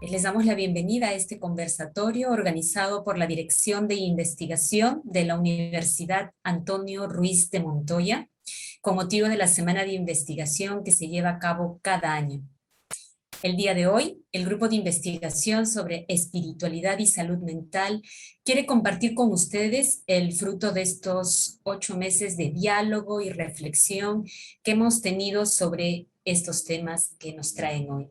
Les damos la bienvenida a este conversatorio organizado por la Dirección de Investigación de la Universidad Antonio Ruiz de Montoya, con motivo de la Semana de Investigación que se lleva a cabo cada año. El día de hoy, el grupo de investigación sobre espiritualidad y salud mental quiere compartir con ustedes el fruto de estos 8 meses de diálogo y reflexión que hemos tenido sobre estos temas que nos traen hoy.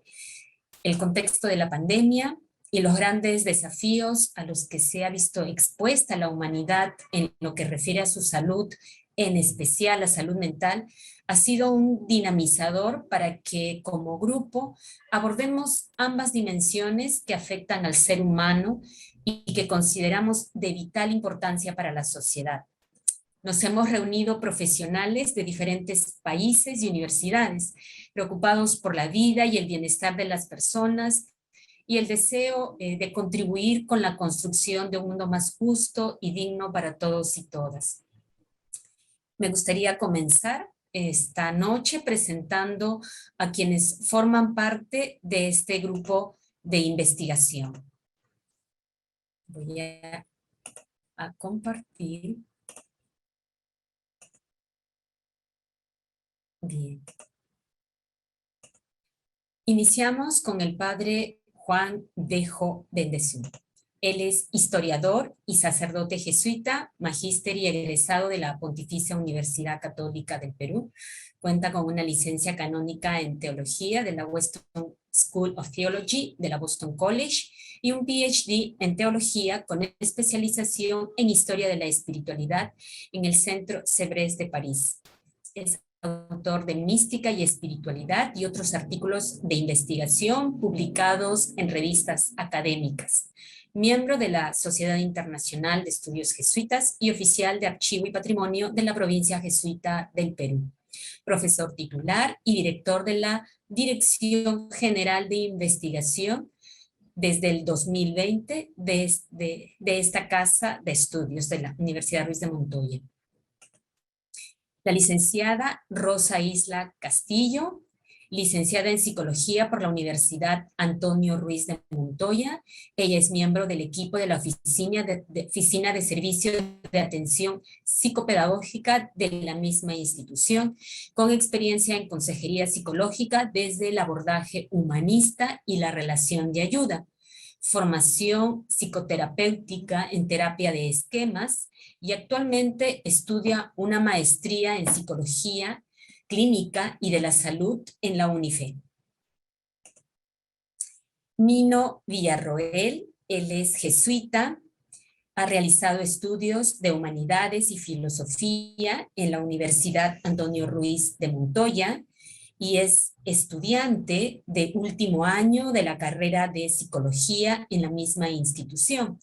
El contexto de la pandemia y los grandes desafíos a los que se ha visto expuesta la humanidad en lo que refiere a su salud, en especial la salud mental, ha sido un dinamizador para que como grupo abordemos ambas dimensiones que afectan al ser humano y que consideramos de vital importancia para la sociedad. Nos hemos reunido profesionales de diferentes países y universidades, preocupados por la vida y el bienestar de las personas y el deseo de contribuir con la construcción de un mundo más justo y digno para todos y todas. Me gustaría comenzar esta noche presentando a quienes forman parte de este grupo de investigación. Voy a compartir. Bien. Iniciamos con el padre Juan Dejo Bendezú. Él es historiador y sacerdote jesuita, magíster y egresado de la Pontificia Universidad Católica del Perú. Cuenta con una licencia canónica en teología de la Western School of Theology de la Boston College y un PhD en teología con especialización en historia de la espiritualidad en el Centro Sèvres de París. Es autor de Mística y Espiritualidad y otros artículos de investigación publicados en revistas académicas. Miembro de la Sociedad Internacional de Estudios Jesuitas y oficial de Archivo y Patrimonio de la Provincia Jesuita del Perú. Profesor titular y director de la Dirección General de Investigación desde el 2020 de esta casa de estudios de la Universidad Ruiz de Montoya. La licenciada Rosa Isla Castillo, licenciada en Psicología por la Universidad Antonio Ruiz de Montoya. Ella es miembro del equipo de la Oficina de Servicio de Atención Psicopedagógica de la misma institución, con experiencia en consejería psicológica desde el abordaje humanista y la relación de ayuda, formación psicoterapéutica en terapia de esquemas, y actualmente estudia una maestría en psicología clínica y de la salud en la UNIFE. Mino Villarroel, él es jesuita, ha realizado estudios de humanidades y filosofía en la Universidad Antonio Ruiz de Montoya y es estudiante de último año de la carrera de psicología en la misma institución.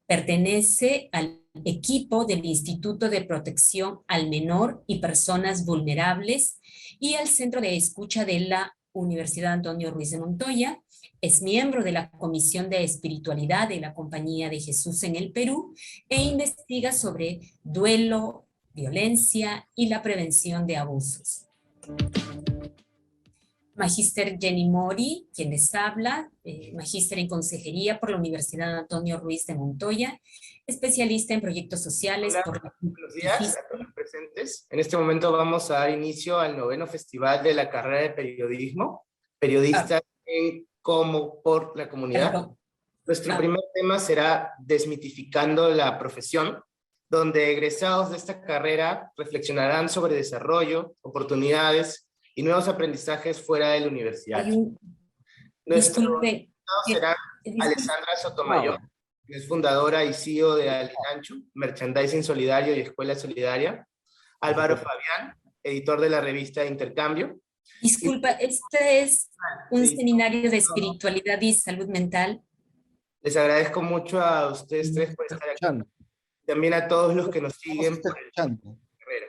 Pertenece al equipo del Instituto de Protección al Menor y Personas Vulnerables y al Centro de Escucha de la Universidad Antonio Ruiz de Montoya. Es miembro de la Comisión de Espiritualidad de la Compañía de Jesús en el Perú e investiga sobre duelo, violencia y la prevención de abusos. Magíster Jenny Mori, quien les habla, magíster en consejería por la Universidad Antonio Ruiz de Montoya, especialista en proyectos sociales. Hola, buenos días a todos los presentes. En este momento vamos a dar inicio al 9º Festival de la carrera de Periodismo, Periodistas en como por la comunidad. Perdón. Nuestro primer tema será Desmitificando la profesión, donde egresados de esta carrera reflexionarán sobre desarrollo, oportunidades y nuevos aprendizajes fuera de la universidad. Nuestro invitado será Alessandra Sotomayor, que es fundadora y CEO de Alinancho, Merchandising Solidario y Escuela Solidaria. Álvaro Fabián, editor de la revista Intercambio. Disculpa, este es un seminario de espiritualidad y salud mental. Les agradezco mucho a ustedes tres por estar aquí. También a todos los que nos siguen por el carrera.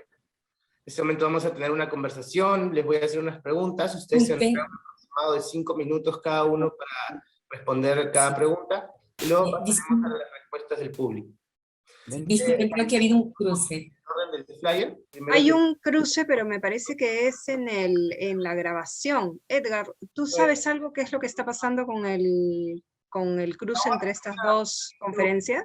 En este momento vamos a tener una conversación, les voy a hacer unas preguntas, ustedes se han dado un aproximado de 5 minutos cada uno para responder cada pregunta, y luego pasaremos a las respuestas del público. Disculpen, creo que ha habido un cruce. En orden del flyer. Hay un cruce, pero me parece que es en la grabación. Edgar, ¿tú sabes algo qué es lo que está pasando con el cruce entre estas dos conferencias?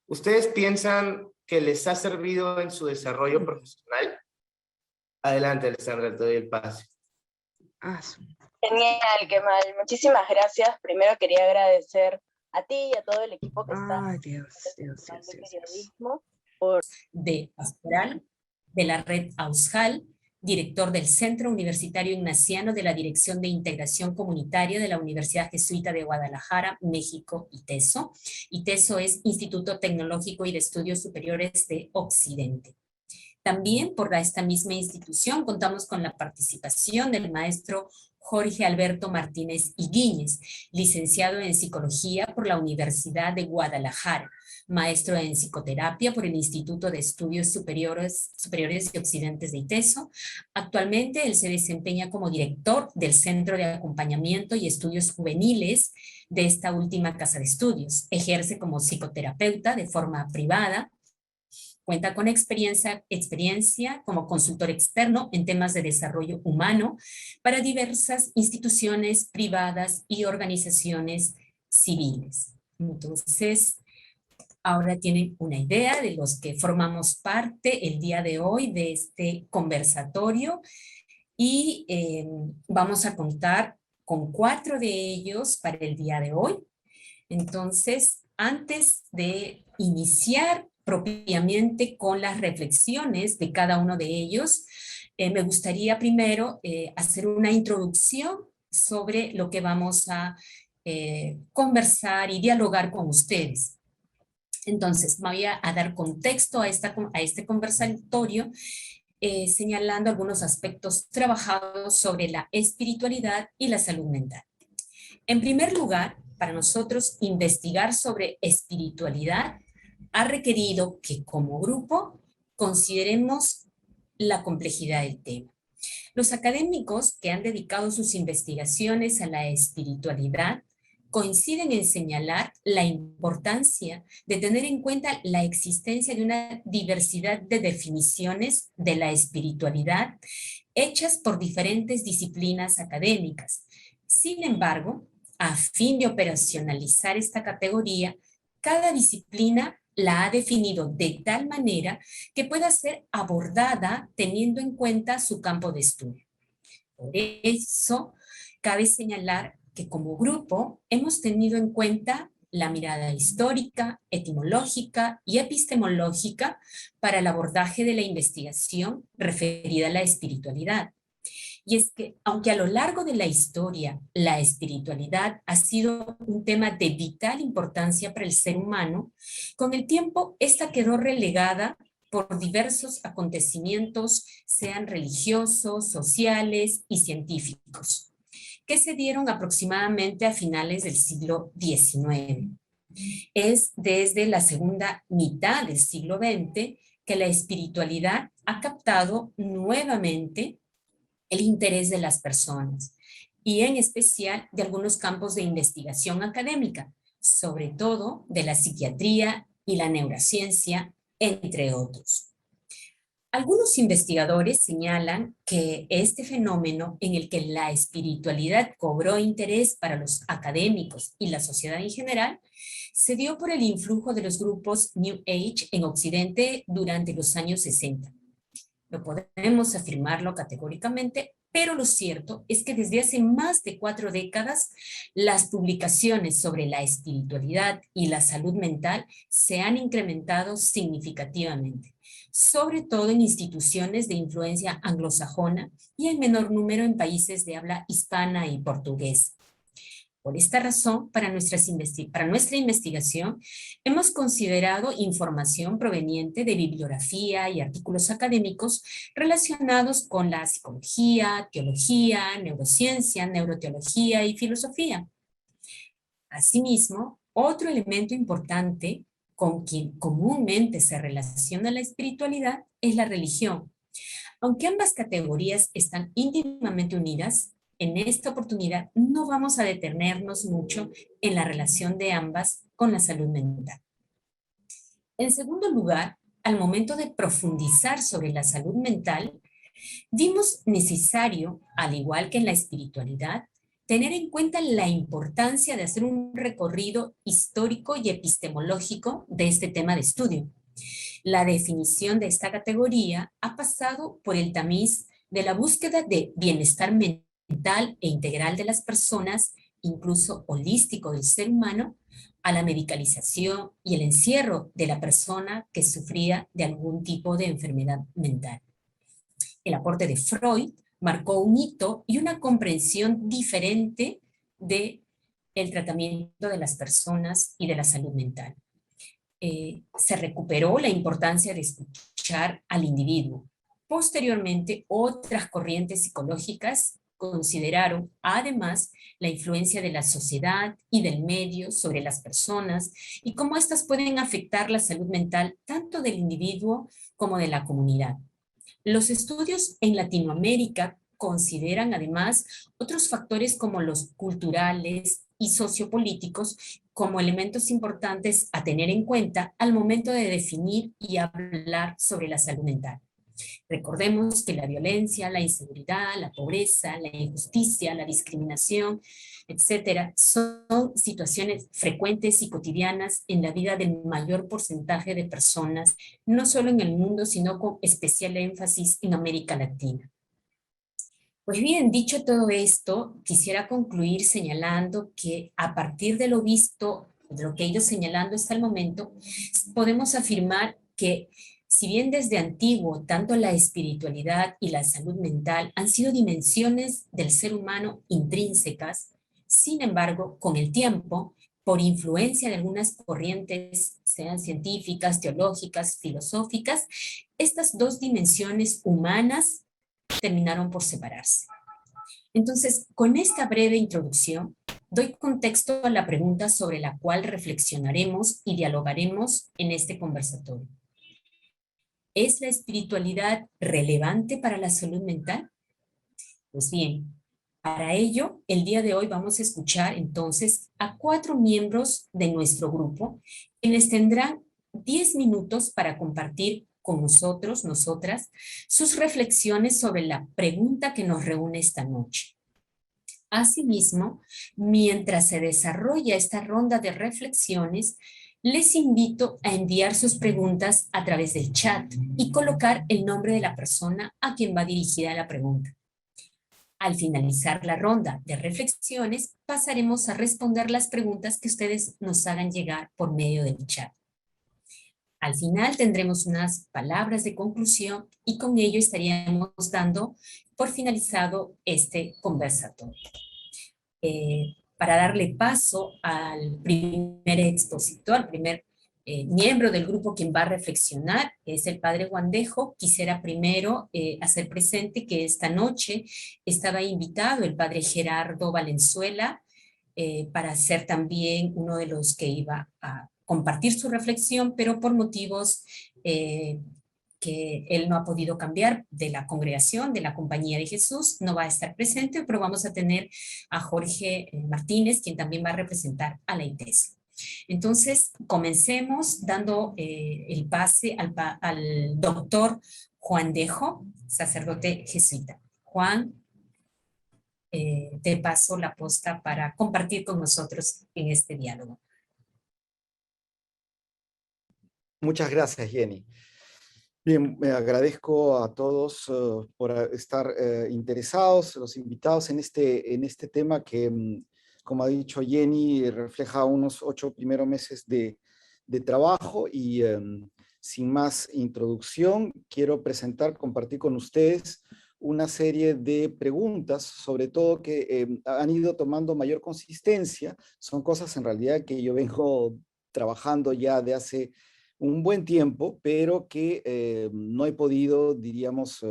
¿Ustedes piensan que les ha servido en su desarrollo profesional? Adelante, Alessandra, te doy el pase. Genial, Kemal. Muchísimas gracias. Primero quería agradecer a ti y a todo el equipo que está Dios. periodismo. De Pastoral, de la red AUSJAL, director del Centro Universitario Ignaciano de la Dirección de Integración Comunitaria de la Universidad Jesuita de Guadalajara, México, ITESO. ITESO es Instituto Tecnológico y de Estudios Superiores de Occidente. También por esta misma institución contamos con la participación del maestro Jorge Alberto Martínez Higuíñez, licenciado en Psicología por la Universidad de Guadalajara, maestro en Psicoterapia por el Instituto de Estudios Superiores y Occidentes de ITESO. Actualmente él se desempeña como director del Centro de Acompañamiento y Estudios Juveniles de esta última casa de estudios. Ejerce como psicoterapeuta de forma privada. Cuenta con experiencia como consultor externo en temas de desarrollo humano para diversas instituciones privadas y organizaciones civiles. Entonces, ahora tienen una idea de los que formamos parte el día de hoy de este conversatorio y vamos a contar con 4 de ellos para el día de hoy. Entonces, antes de iniciar propiamente con las reflexiones de cada uno de ellos, me gustaría primero hacer una introducción sobre lo que vamos a conversar y dialogar con ustedes. Entonces, me voy a dar contexto a este conversatorio señalando algunos aspectos trabajados sobre la espiritualidad y la salud mental. En primer lugar, para nosotros investigar sobre espiritualidad ha requerido que como grupo consideremos la complejidad del tema. Los académicos que han dedicado sus investigaciones a la espiritualidad coinciden en señalar la importancia de tener en cuenta la existencia de una diversidad de definiciones de la espiritualidad hechas por diferentes disciplinas académicas. Sin embargo, a fin de operacionalizar esta categoría, cada disciplina la ha definido de tal manera que pueda ser abordada teniendo en cuenta su campo de estudio. Por eso, cabe señalar que como grupo hemos tenido en cuenta la mirada histórica, etimológica y epistemológica para el abordaje de la investigación referida a la espiritualidad. Y es que, aunque a lo largo de la historia la espiritualidad ha sido un tema de vital importancia para el ser humano, con el tiempo esta quedó relegada por diversos acontecimientos, sean religiosos, sociales y científicos, que se dieron aproximadamente a finales del siglo XIX. Es desde la segunda mitad del siglo XX que la espiritualidad ha captado nuevamente el interés de las personas y en especial de algunos campos de investigación académica, sobre todo de la psiquiatría y la neurociencia, entre otros. Algunos investigadores señalan que este fenómeno en el que la espiritualidad cobró interés para los académicos y la sociedad en general se dio por el influjo de los grupos New Age en Occidente durante los años 60. No podemos afirmarlo categóricamente, pero lo cierto es que desde hace más de 4 décadas las publicaciones sobre la espiritualidad y la salud mental se han incrementado significativamente, sobre todo en instituciones de influencia anglosajona y en menor número en países de habla hispana y portuguesa. Por esta razón, para nuestra investigación, hemos considerado información proveniente de bibliografía y artículos académicos relacionados con la psicología, teología, neurociencia, neuroteología y filosofía. Asimismo, otro elemento importante con quien comúnmente se relaciona la espiritualidad es la religión. Aunque ambas categorías están íntimamente unidas, en esta oportunidad no vamos a detenernos mucho en la relación de ambas con la salud mental. En segundo lugar, al momento de profundizar sobre la salud mental, vimos necesario, al igual que en la espiritualidad, tener en cuenta la importancia de hacer un recorrido histórico y epistemológico de este tema de estudio. La definición de esta categoría ha pasado por el tamiz de la búsqueda de bienestar mental e integral de las personas, incluso holístico del ser humano, a la medicalización y el encierro de la persona que sufría de algún tipo de enfermedad mental. El aporte de Freud marcó un hito y una comprensión diferente del tratamiento de las personas y de la salud mental. Se recuperó la importancia de escuchar al individuo. Posteriormente, otras corrientes psicológicas consideraron además la influencia de la sociedad y del medio sobre las personas y cómo éstas pueden afectar la salud mental tanto del individuo como de la comunidad. Los estudios en Latinoamérica consideran además otros factores como los culturales y sociopolíticos como elementos importantes a tener en cuenta al momento de definir y hablar sobre la salud mental. Recordemos que la violencia, la inseguridad, la pobreza, la injusticia, la discriminación, etcétera, son situaciones frecuentes y cotidianas en la vida del mayor porcentaje de personas, no solo en el mundo, sino con especial énfasis en América Latina. Pues bien, dicho todo esto, quisiera concluir señalando que a partir de lo visto, de lo que he ido señalando hasta el momento, podemos afirmar que si bien desde antiguo tanto la espiritualidad y la salud mental han sido dimensiones del ser humano intrínsecas, sin embargo, con el tiempo, por influencia de algunas corrientes, sean científicas, teológicas, filosóficas, estas dos dimensiones humanas terminaron por separarse. Entonces, con esta breve introducción, doy contexto a la pregunta sobre la cual reflexionaremos y dialogaremos en este conversatorio. ¿Es la espiritualidad relevante para la salud mental? Pues bien, para ello, el día de hoy vamos a escuchar entonces a 4 miembros de nuestro grupo, quienes tendrán 10 minutos para compartir con nosotros, nosotras, sus reflexiones sobre la pregunta que nos reúne esta noche. Asimismo, mientras se desarrolla esta ronda de reflexiones, les invito a enviar sus preguntas a través del chat y colocar el nombre de la persona a quien va dirigida la pregunta. Al finalizar la ronda de reflexiones, pasaremos a responder las preguntas que ustedes nos hagan llegar por medio del chat. Al final tendremos unas palabras de conclusión y con ello estaríamos dando por finalizado este conversatorio. Para darle paso al primer expositor, al primer miembro del grupo quien va a reflexionar, que es el padre Juan Dejo, quisiera primero hacer presente que esta noche estaba invitado el padre Gerardo Valenzuela para ser también uno de los que iba a compartir su reflexión, pero por motivos que él no ha podido cambiar de la congregación, de la Compañía de Jesús, no va a estar presente, pero vamos a tener a Jorge Martínez, quien también va a representar a la ITES. Entonces, comencemos dando el pase al doctor Juan Dejo, sacerdote jesuita. Juan, te paso la posta para compartir con nosotros en este diálogo. Muchas gracias, Jenny. Bien, me agradezco a todos por estar interesados, los invitados en este tema que, como ha dicho Jenny, refleja unos 8 primeros meses de trabajo y sin más introducción, quiero compartir con ustedes una serie de preguntas, sobre todo que han ido tomando mayor consistencia. Son cosas en realidad que yo vengo trabajando ya de hace un buen tiempo, pero que no he podido, diríamos,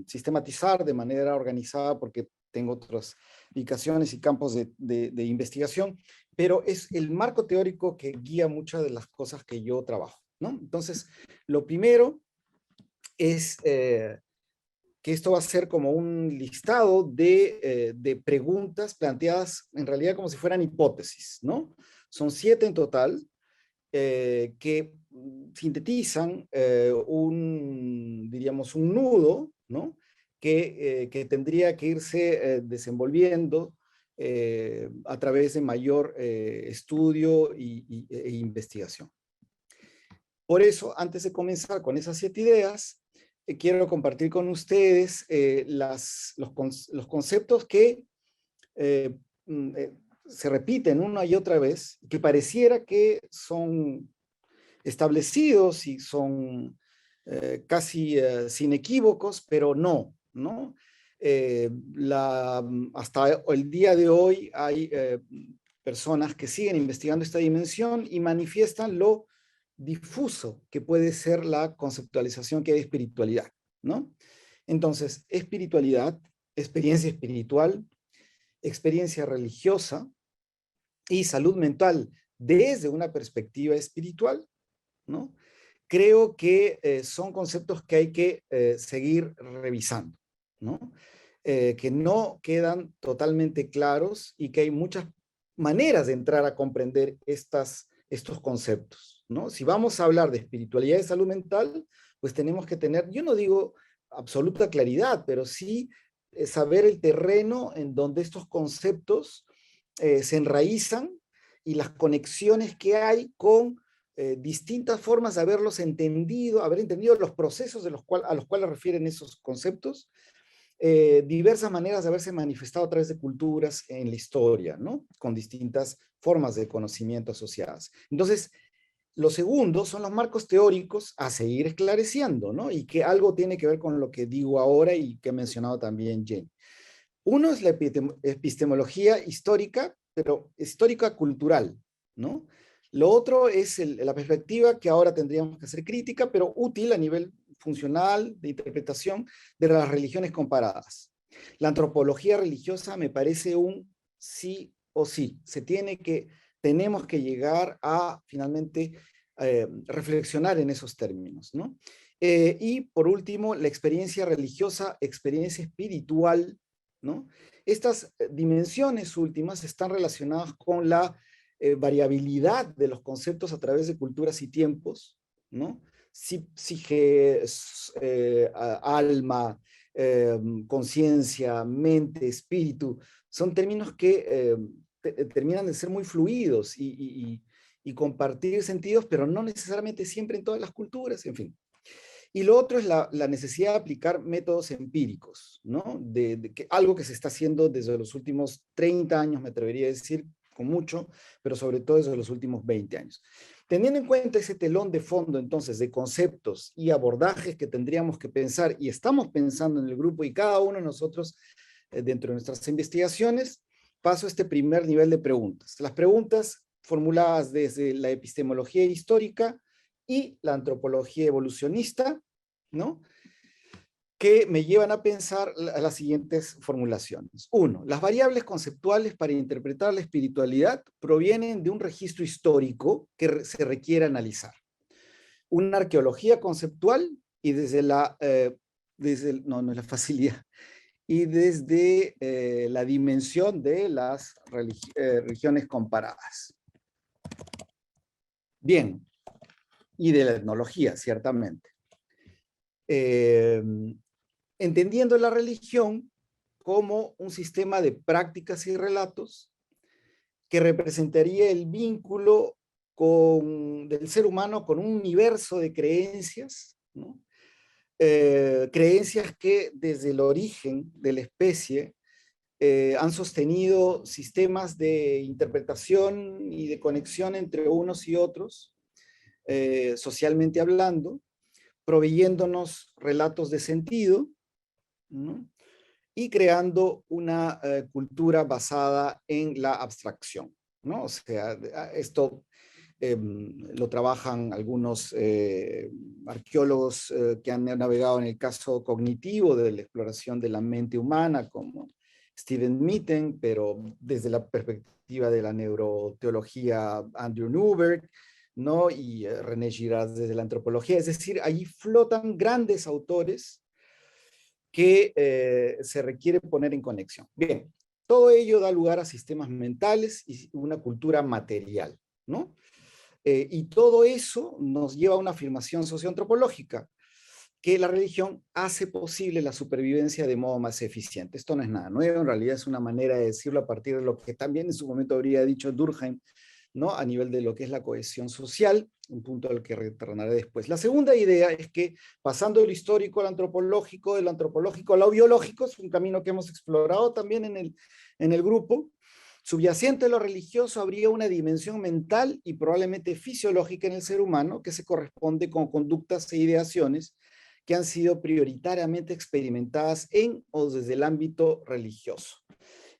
sistematizar de manera organizada porque tengo otras ubicaciones y campos de investigación, pero es el marco teórico que guía muchas de las cosas que yo trabajo, ¿no? Entonces, lo primero es que esto va a ser como un listado de preguntas planteadas en realidad como si fueran hipótesis, ¿no? Son 7 en total, que sintetizan diríamos, un nudo, ¿no? Que tendría que irse desenvolviendo a través de mayor estudio e investigación. Por eso, antes de comenzar con esas 7 ideas, quiero compartir con ustedes los conceptos que se repiten una y otra vez, que pareciera que son establecidos y son casi sin equívocos, pero no, ¿no? Hasta el día de hoy hay personas que siguen investigando esta dimensión y manifiestan lo difuso que puede ser la conceptualización que hay de espiritualidad, ¿no? Entonces, espiritualidad, experiencia espiritual, experiencia religiosa y salud mental desde una perspectiva espiritual, ¿no? Creo que son conceptos que hay que seguir revisando, ¿no? Que no quedan totalmente claros y que hay muchas maneras de entrar a comprender estos conceptos, ¿no? Si vamos a hablar de espiritualidad y salud mental, pues tenemos que tener, yo no digo absoluta claridad, pero sí saber el terreno en donde estos conceptos se enraizan y las conexiones que hay con distintas formas de haber entendido los procesos a los cuales refieren esos conceptos, diversas maneras de haberse manifestado a través de culturas en la historia, ¿no? Con distintas formas de conocimiento asociadas. Entonces, lo segundo son los marcos teóricos a seguir esclareciendo, ¿no? Y que algo tiene que ver con lo que digo ahora y que ha mencionado también Jenny. Uno es la epistemología histórica, pero histórica cultural, ¿no? Lo otro es la perspectiva que ahora tendríamos que hacer crítica, pero útil a nivel funcional, de interpretación de las religiones comparadas. La antropología religiosa me parece un sí o sí. Tenemos que llegar a finalmente reflexionar en esos términos, ¿no? Y por último, la experiencia religiosa, experiencia espiritual, ¿no? Estas dimensiones últimas están relacionadas con la variabilidad de los conceptos a través de culturas y tiempos, ¿no? Psique, alma, conciencia, mente, espíritu, son términos que terminan de ser muy fluidos y compartir sentidos, pero no necesariamente siempre en todas las culturas, en fin. Y lo otro es la necesidad de aplicar métodos empíricos, ¿no? Algo que se está haciendo desde los últimos 30 años, me atrevería a decir, con mucho, pero sobre todo desde los últimos 20 años. Teniendo en cuenta ese telón de fondo, entonces, de conceptos y abordajes que tendríamos que pensar, y estamos pensando en el grupo, y cada uno de nosotros, dentro de nuestras investigaciones, paso a este primer nivel de preguntas. Las preguntas formuladas desde la epistemología histórica y la antropología evolucionista, ¿no? Que me llevan a pensar las siguientes formulaciones. 1. Las variables conceptuales para interpretar la espiritualidad provienen de un registro histórico que se requiere analizar. Una arqueología conceptual y desde la facilidad, y desde la dimensión de las religiones comparadas. Bien, y de la etnología, ciertamente. Entendiendo la religión como un sistema de prácticas y relatos que representaría el vínculo del ser humano con un universo de creencias, ¿no? Creencias que desde el origen de la especie han sostenido sistemas de interpretación y de conexión entre unos y otros, socialmente hablando, proveyéndonos relatos de sentido, ¿no? Y creando una cultura basada en la abstracción, ¿no? O sea, esto lo trabajan algunos arqueólogos que han navegado en el caso cognitivo de la exploración de la mente humana, como Steven Mitten, pero desde la perspectiva de la neuroteología Andrew Newberg, ¿no? Y René Girard desde la antropología. Es decir, allí flotan grandes autores que se requiere poner en conexión. Bien, todo ello da lugar a sistemas mentales y una cultura material, ¿no? Y todo eso nos lleva a una afirmación socioantropológica, que la religión hace posible la supervivencia de modo más eficiente. Esto no es nada nuevo, en realidad es una manera de decirlo a partir de lo que también en su momento habría dicho Durkheim, ¿no? A nivel de lo que es la cohesión social, un punto al que retornaré después. La segunda idea es que, pasando de lo histórico al antropológico, de lo antropológico a lo biológico, es un camino que hemos explorado también en el grupo, subyacente a lo religioso habría una dimensión mental y probablemente fisiológica en el ser humano que se corresponde con conductas e ideaciones que han sido prioritariamente experimentadas en o desde el ámbito religioso.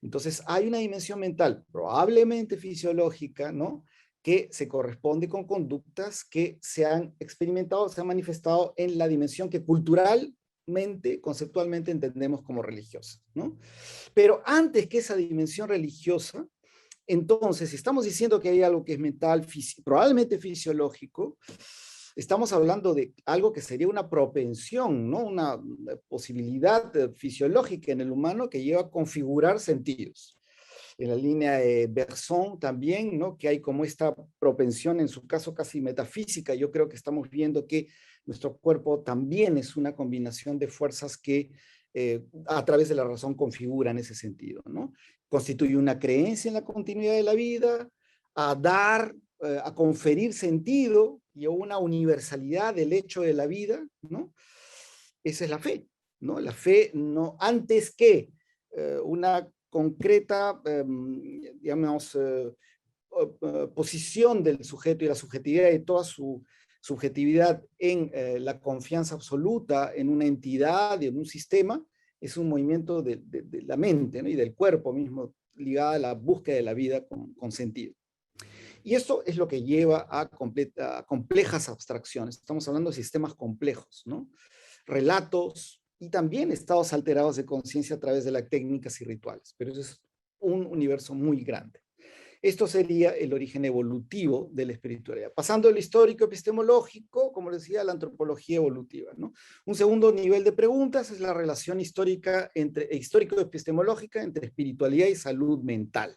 Entonces, hay una dimensión mental, probablemente fisiológica, ¿no?, que se corresponde con conductas que se han experimentado, se han manifestado en la dimensión que culturalmente, conceptualmente entendemos como religiosa, ¿no? Pero antes que esa dimensión religiosa, entonces, si estamos diciendo que hay algo que es mental, probablemente fisiológico, estamos hablando de algo que sería una propensión, ¿no? Una posibilidad fisiológica en el humano que lleva a configurar sentidos. En la línea de Bergson también, ¿no?, que hay como esta propensión, en su caso casi metafísica. Yo creo que estamos viendo que nuestro cuerpo también es una combinación de fuerzas que a través de la razón configuran ese sentido, ¿no? Constituye una creencia en la continuidad de la vida, a dar, a conferir sentido y una universalidad del hecho de la vida, ¿no? Esa es la fe, ¿no? La fe, no, antes que una concreta, digamos, posición del sujeto y la subjetividad y toda su subjetividad en la confianza absoluta en una entidad y en un sistema, es un movimiento de la mente, ¿no?, y del cuerpo mismo, ligada a la búsqueda de la vida con sentido. Y esto es lo que lleva a complejas abstracciones. Estamos hablando de sistemas complejos, ¿no? Relatos y también estados alterados de conciencia a través de las técnicas y rituales. Pero eso es un universo muy grande. Esto sería el origen evolutivo de la espiritualidad. Pasando del histórico epistemológico, como decía, a la antropología evolutiva, ¿no? Un segundo nivel de preguntas es la relación histórico-epistemológica entre espiritualidad y salud mental.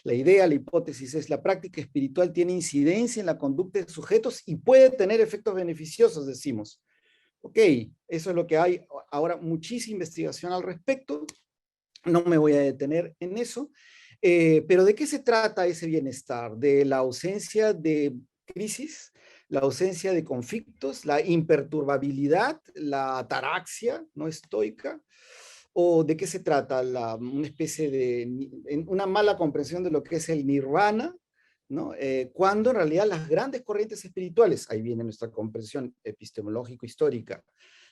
La idea, la hipótesis es: la práctica espiritual tiene incidencia en la conducta de sujetos y puede tener efectos beneficiosos, decimos. Ok, eso es lo que hay ahora, muchísima investigación al respecto, no me voy a detener en eso, pero ¿de qué se trata ese bienestar? ¿De la ausencia de crisis, la ausencia de conflictos, la imperturbabilidad, la ataraxia no estoica? ¿O de qué se trata? Una especie de una mala comprensión de lo que es el nirvana, ¿no? Cuando en realidad las grandes corrientes espirituales, ahí viene nuestra comprensión epistemológico-histórica,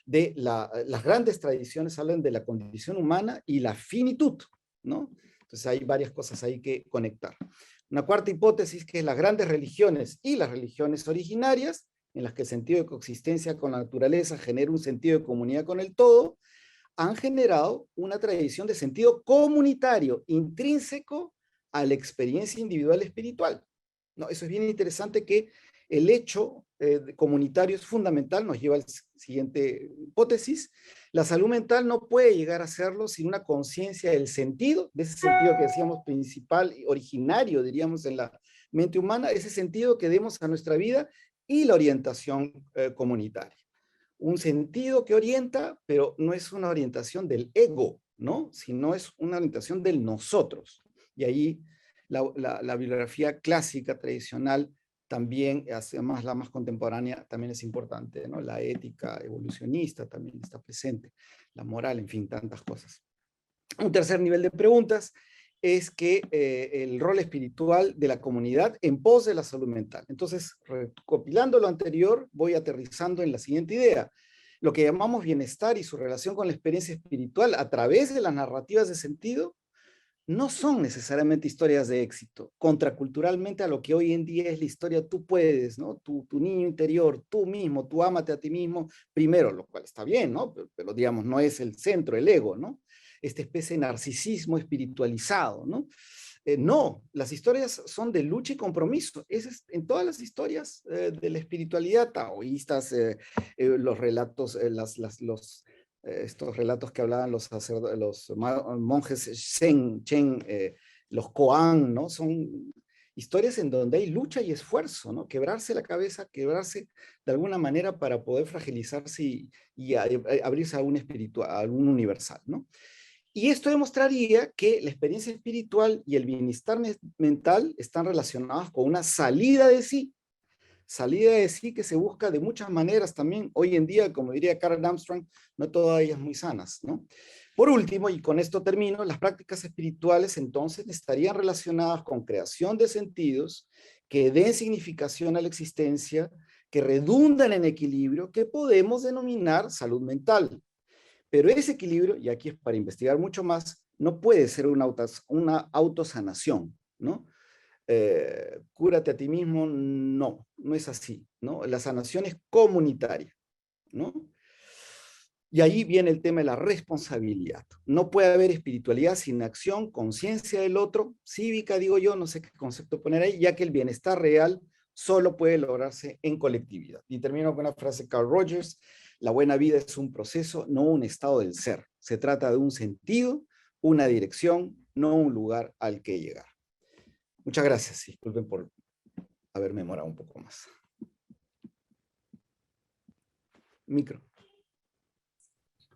de las grandes tradiciones hablan de la condición humana y la finitud, ¿no? Entonces hay varias cosas ahí que conectar. Una cuarta hipótesis, que es las grandes religiones y las religiones originarias, en las que el sentido de coexistencia con la naturaleza genera un sentido de comunidad con el todo, han generado una tradición de sentido comunitario intrínseco a la experiencia individual espiritual. ¿No? Eso es bien interesante, que el hecho comunitario es fundamental, nos lleva a la siguiente hipótesis. La salud mental no puede llegar a serlo sin una conciencia del sentido, de ese sentido que decíamos principal, originario, diríamos, en la mente humana, ese sentido que demos a nuestra vida y la orientación comunitaria. Un sentido que orienta, pero no es una orientación del ego, ¿no?, sino es una orientación del nosotros. Y ahí la bibliografía clásica, tradicional, también, además la más contemporánea, también es importante, ¿no? La ética evolucionista también está presente, la moral, en fin, tantas cosas. Un tercer nivel de preguntas es que el rol espiritual de la comunidad en pos de la salud mental. Entonces, recopilando lo anterior, voy aterrizando en la siguiente idea. Lo que llamamos bienestar y su relación con la experiencia espiritual a través de las narrativas de sentido no son necesariamente historias de éxito, contraculturalmente a lo que hoy en día es la historia tú puedes, ¿no? Tu niño interior, tú mismo, tú ámate a ti mismo primero, lo cual está bien, ¿no? Pero digamos, no es el centro, el ego, ¿no? Esta especie de narcisismo espiritualizado, ¿no? No, las historias son de lucha y compromiso. En todas las historias de la espiritualidad taoístas, los relatos, estos relatos que hablaban los monjes Chen, los koan, ¿no? Son historias en donde hay lucha y esfuerzo, ¿no? Quebrarse la cabeza, quebrarse de alguna manera para poder fragilizarse y abrirse a a un universal, ¿no? Y esto demostraría que la experiencia espiritual y el bienestar mental están relacionados con una salida de sí que se busca de muchas maneras también hoy en día, como diría Karen Armstrong, no todas ellas muy sanas, ¿no? Por último, y con esto termino, las prácticas espirituales entonces estarían relacionadas con creación de sentidos que den significación a la existencia, que redundan en equilibrio, que podemos denominar salud mental. Pero ese equilibrio, y aquí es para investigar mucho más, no puede ser una autosanación, ¿no? Cúrate a ti mismo, no es así, ¿no? La sanación es comunitaria, ¿no? Y ahí viene el tema de la responsabilidad. No puede haber espiritualidad sin acción, conciencia del otro, cívica, digo yo, no sé qué concepto poner ahí, ya que el bienestar real solo puede lograrse en colectividad. Y termino con una frase de Carl Rogers: la buena vida es un proceso, no un estado del ser. Se trata de un sentido, una dirección, no un lugar al que llegar. Muchas gracias. Disculpen por haberme demorado un poco más. Micro.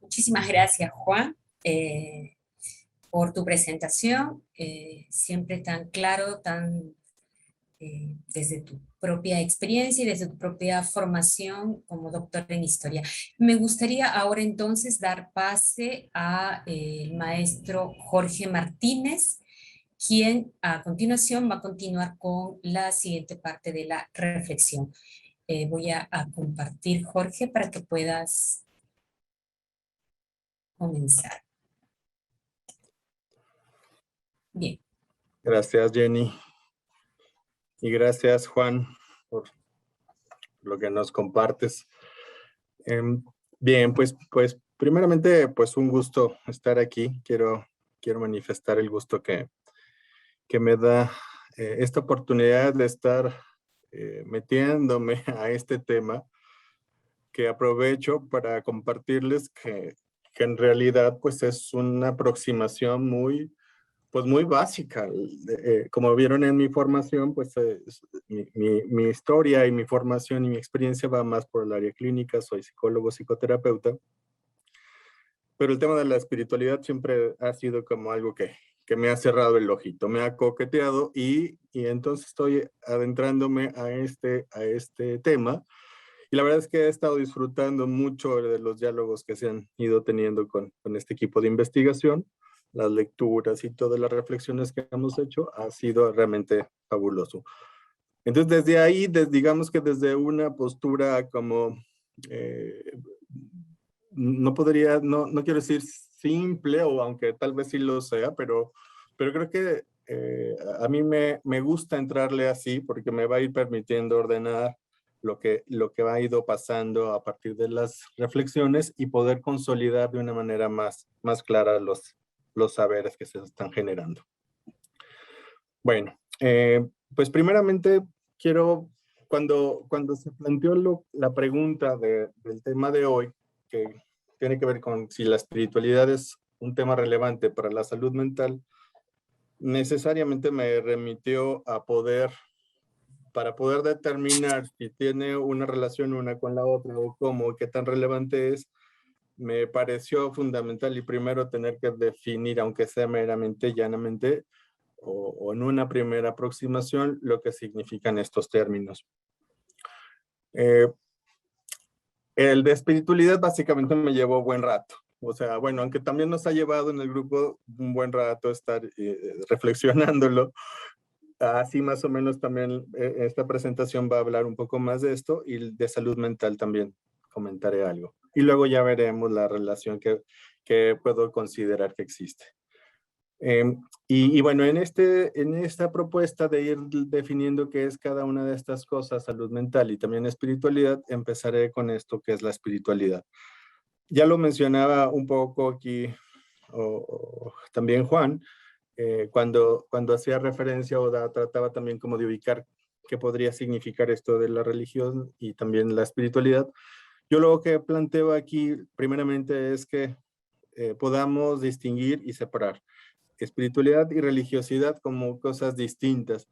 Muchísimas gracias, Juan, por tu presentación, siempre tan claro, desde tu propia experiencia y desde tu propia formación como doctor en historia. Me gustaría ahora entonces dar pase al maestro Jorge Martínez, quien a continuación va a continuar con la siguiente parte de la reflexión. Voy a compartir, Jorge, para que puedas comenzar. Bien. Gracias, Jenny. Y gracias, Juan, por lo que nos compartes. Bien, pues primeramente, pues un gusto estar aquí. Quiero manifestar el gusto que me da esta oportunidad de estar metiéndome a este tema, que aprovecho para compartirles que en realidad pues es una aproximación muy básica. Como vieron en mi formación, pues mi historia y mi formación y mi experiencia va más por el área clínica. Soy psicólogo, psicoterapeuta, pero el tema de la espiritualidad siempre ha sido como algo que me ha cerrado el ojito, me ha coqueteado, y entonces estoy adentrándome a este tema. Y la verdad es que he estado disfrutando mucho de los diálogos que se han ido teniendo con este equipo de investigación. Las lecturas y todas las reflexiones que hemos hecho ha sido realmente fabuloso. Entonces, desde ahí, digamos que desde una postura como, no quiero decir simple, o aunque tal vez sí lo sea, pero creo que a mí me gusta entrarle así, porque me va a ir permitiendo ordenar lo que ha ido pasando a partir de las reflexiones y poder consolidar de una manera más clara los saberes que se están generando. Bueno, pues primeramente cuando se planteó la pregunta del tema de hoy, que tiene que ver con si la espiritualidad es un tema relevante para la salud mental, necesariamente me remitió para poder determinar si tiene una relación una con la otra o cómo, qué tan relevante es. Me pareció fundamental y primero tener que definir, aunque sea meramente, llanamente, o en una primera aproximación, lo que significan estos términos. El de espiritualidad básicamente me llevó buen rato. O sea, bueno, aunque también nos ha llevado en el grupo un buen rato estar reflexionándolo. Así más o menos también esta presentación va a hablar un poco más de esto, y de salud mental también comentaré algo. Y luego ya veremos la relación que puedo considerar que existe. Y bueno, en esta propuesta de ir definiendo qué es cada una de estas cosas, salud mental y también espiritualidad, empezaré con esto que es la espiritualidad. Ya lo mencionaba un poco aquí también Juan, cuando hacía referencia o trataba también como de ubicar qué podría significar esto de la religión y también la espiritualidad. Yo lo que planteo aquí primeramente es que podamos distinguir y separar espiritualidad y religiosidad como cosas distintas.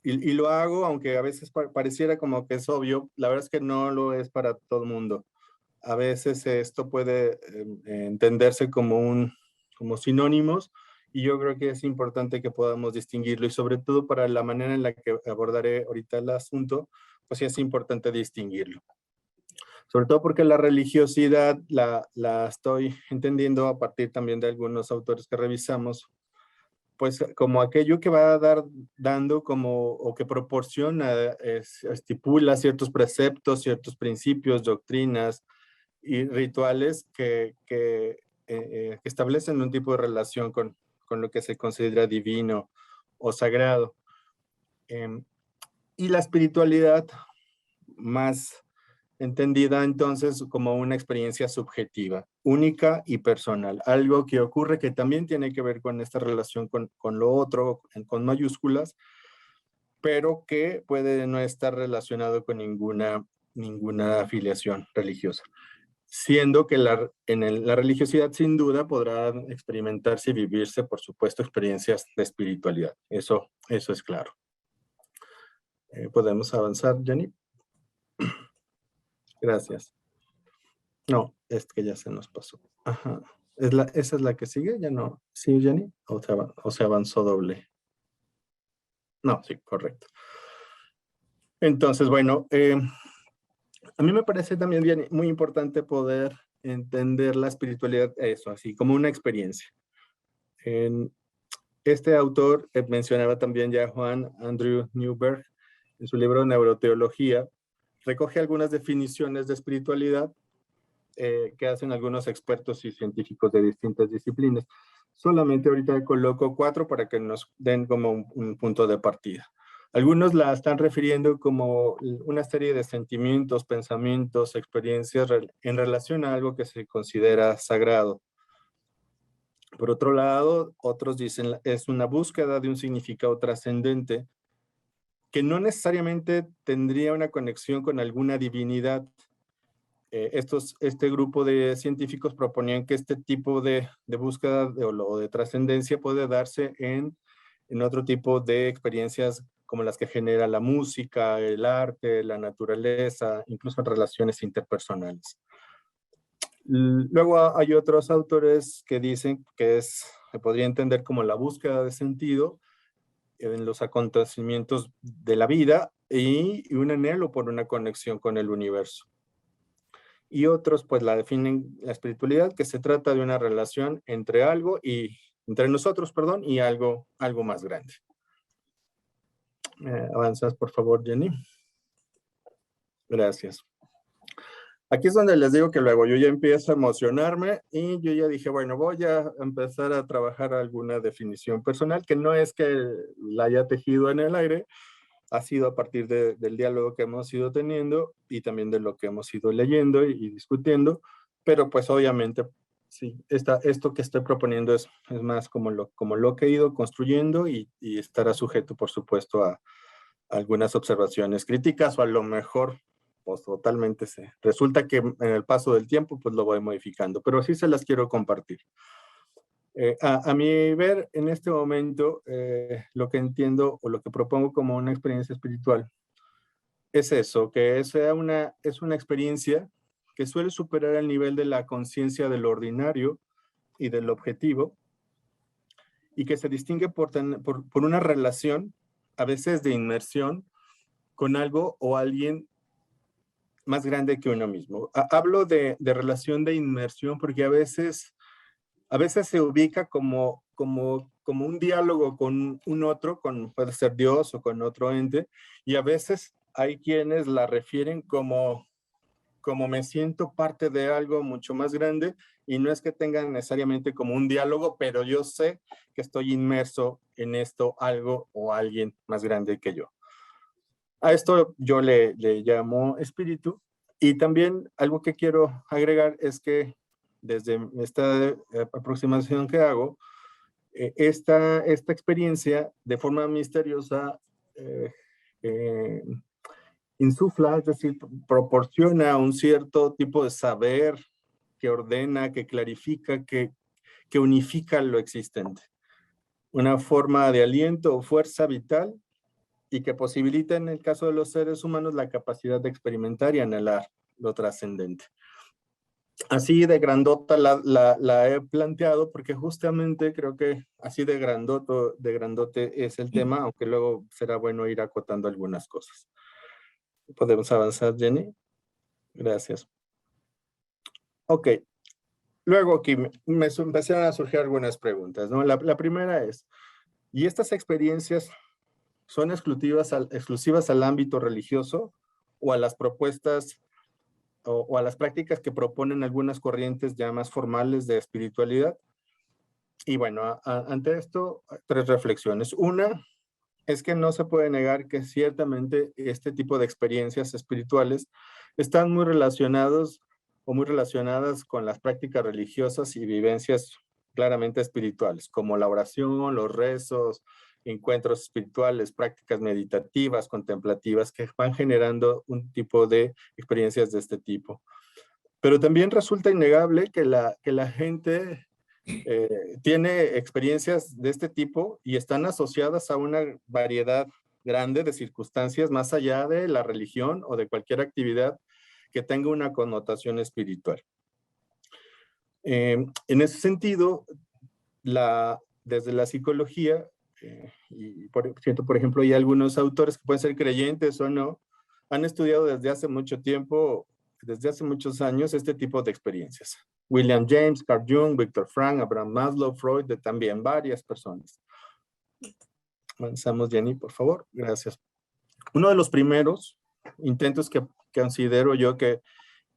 y lo hago, aunque a veces pareciera como que es obvio, la verdad es que no lo es para todo el mundo. A veces esto puede entenderse como sinónimos, y yo creo que es importante que podamos distinguirlo, y sobre todo para la manera en la que abordaré ahorita el asunto, pues sí es importante distinguirlo. Sobre todo porque la religiosidad la estoy entendiendo a partir también de algunos autores que revisamos, pues como aquello que va dando o que proporciona, estipula ciertos preceptos, ciertos principios, doctrinas y rituales que establecen un tipo de relación con lo que se considera divino o sagrado. Y la espiritualidad más entendida entonces como una experiencia subjetiva, única y personal, algo que ocurre que también tiene que ver con esta relación con lo otro, con mayúsculas, pero que puede no estar relacionado con ninguna afiliación religiosa. Siendo que la religiosidad sin duda podrá experimentarse y vivirse, por supuesto, experiencias de espiritualidad. Eso es claro. ¿Podemos avanzar, Jenny? Gracias. No, es que ya se nos pasó. Ajá. ¿Esa es la que sigue? ¿Ya no? ¿Sí, Jenny? ¿O se avanzó doble? No, sí, correcto. Entonces, bueno, a mí me parece también bien, muy importante poder entender la espiritualidad, eso, así como una experiencia. Este autor mencionaba también ya Juan Andrew Newberg en su libro Neuroteología, recoge algunas definiciones de espiritualidad que hacen algunos expertos y científicos de distintas disciplinas. Solamente ahorita coloco 4 para que nos den como un punto de partida. Algunos la están refiriendo como una serie de sentimientos, pensamientos, experiencias en relación a algo que se considera sagrado. Por otro lado, otros dicen es una búsqueda de un significado trascendente que no necesariamente tendría una conexión con alguna divinidad. Este grupo de científicos proponían que este tipo de búsqueda o de trascendencia puede darse en otro tipo de experiencias como las que genera la música, el arte, la naturaleza, incluso en relaciones interpersonales. Luego hay otros autores que dicen que se podría entender como la búsqueda de sentido en los acontecimientos de la vida y un anhelo por una conexión con el universo. Y otros pues la definen la espiritualidad, que se trata de una relación entre nosotros, y algo más grande. Avanzas, por favor, Jenny. Gracias. Aquí es donde les digo que luego yo ya empiezo a emocionarme y yo ya dije, bueno, voy a empezar a trabajar alguna definición personal, que no es que la haya tejido en el aire, ha sido a partir del diálogo que hemos ido teniendo y también de lo que hemos ido leyendo y discutiendo, pero pues obviamente sí, esto que estoy proponiendo es más como lo que he ido construyendo y estará sujeto, por supuesto, a algunas observaciones críticas o a lo mejor pues totalmente resulta que en el paso del tiempo pues lo voy modificando, pero sí se las quiero compartir. A mi ver, en este momento, lo que entiendo o lo que propongo como una experiencia espiritual es eso, que es una experiencia que suele superar el nivel de la conciencia del ordinario y del objetivo y que se distingue por una relación, a veces de inmersión, con algo o alguien más grande que uno mismo. Hablo de relación de inmersión porque a veces se ubica como un diálogo con un otro, puede ser Dios o con otro ente, y a veces hay quienes la refieren como me siento parte de algo mucho más grande, y no es que tengan necesariamente como un diálogo, pero yo sé que estoy inmerso en esto, algo o alguien más grande que yo. A esto yo le llamo espíritu, y también algo que quiero agregar es que desde esta aproximación que hago, esta experiencia de forma misteriosa insufla, es decir, proporciona un cierto tipo de saber que ordena, que clarifica, que unifica lo existente. Una forma de aliento o fuerza vital y que posibilita en el caso de los seres humanos la capacidad de experimentar y anhelar lo trascendente. Así de grandota la he planteado porque justamente creo que así de grandote es el tema, aunque luego será bueno ir acotando algunas cosas. ¿Podemos avanzar, Jenny? Gracias. Ok. Luego aquí me empezaron a surgir algunas preguntas, ¿no? La primera es, ¿y estas experiencias son exclusivas al ámbito religioso o a las propuestas o a las prácticas que proponen algunas corrientes ya más formales de espiritualidad? Y bueno, ante esto, 3 reflexiones. Una es que no se puede negar que ciertamente este tipo de experiencias espirituales están muy relacionadas con las prácticas religiosas y vivencias claramente espirituales, como la oración, los rezos, encuentros espirituales, prácticas meditativas, contemplativas, que van generando un tipo de experiencias de este tipo. Pero también resulta innegable que la gente tiene experiencias de este tipo y están asociadas a una variedad grande de circunstancias más allá de la religión o de cualquier actividad que tenga una connotación espiritual. En ese sentido, desde la psicología, por ejemplo, hay algunos autores que pueden ser creyentes o no, han estudiado desde hace mucho tiempo, desde hace muchos años, este tipo de experiencias. William James, Carl Jung, Viktor Frankl, Abraham Maslow, Freud, también varias personas. Avanzamos, Jenny, por favor. Gracias. Uno de los primeros intentos que considero yo que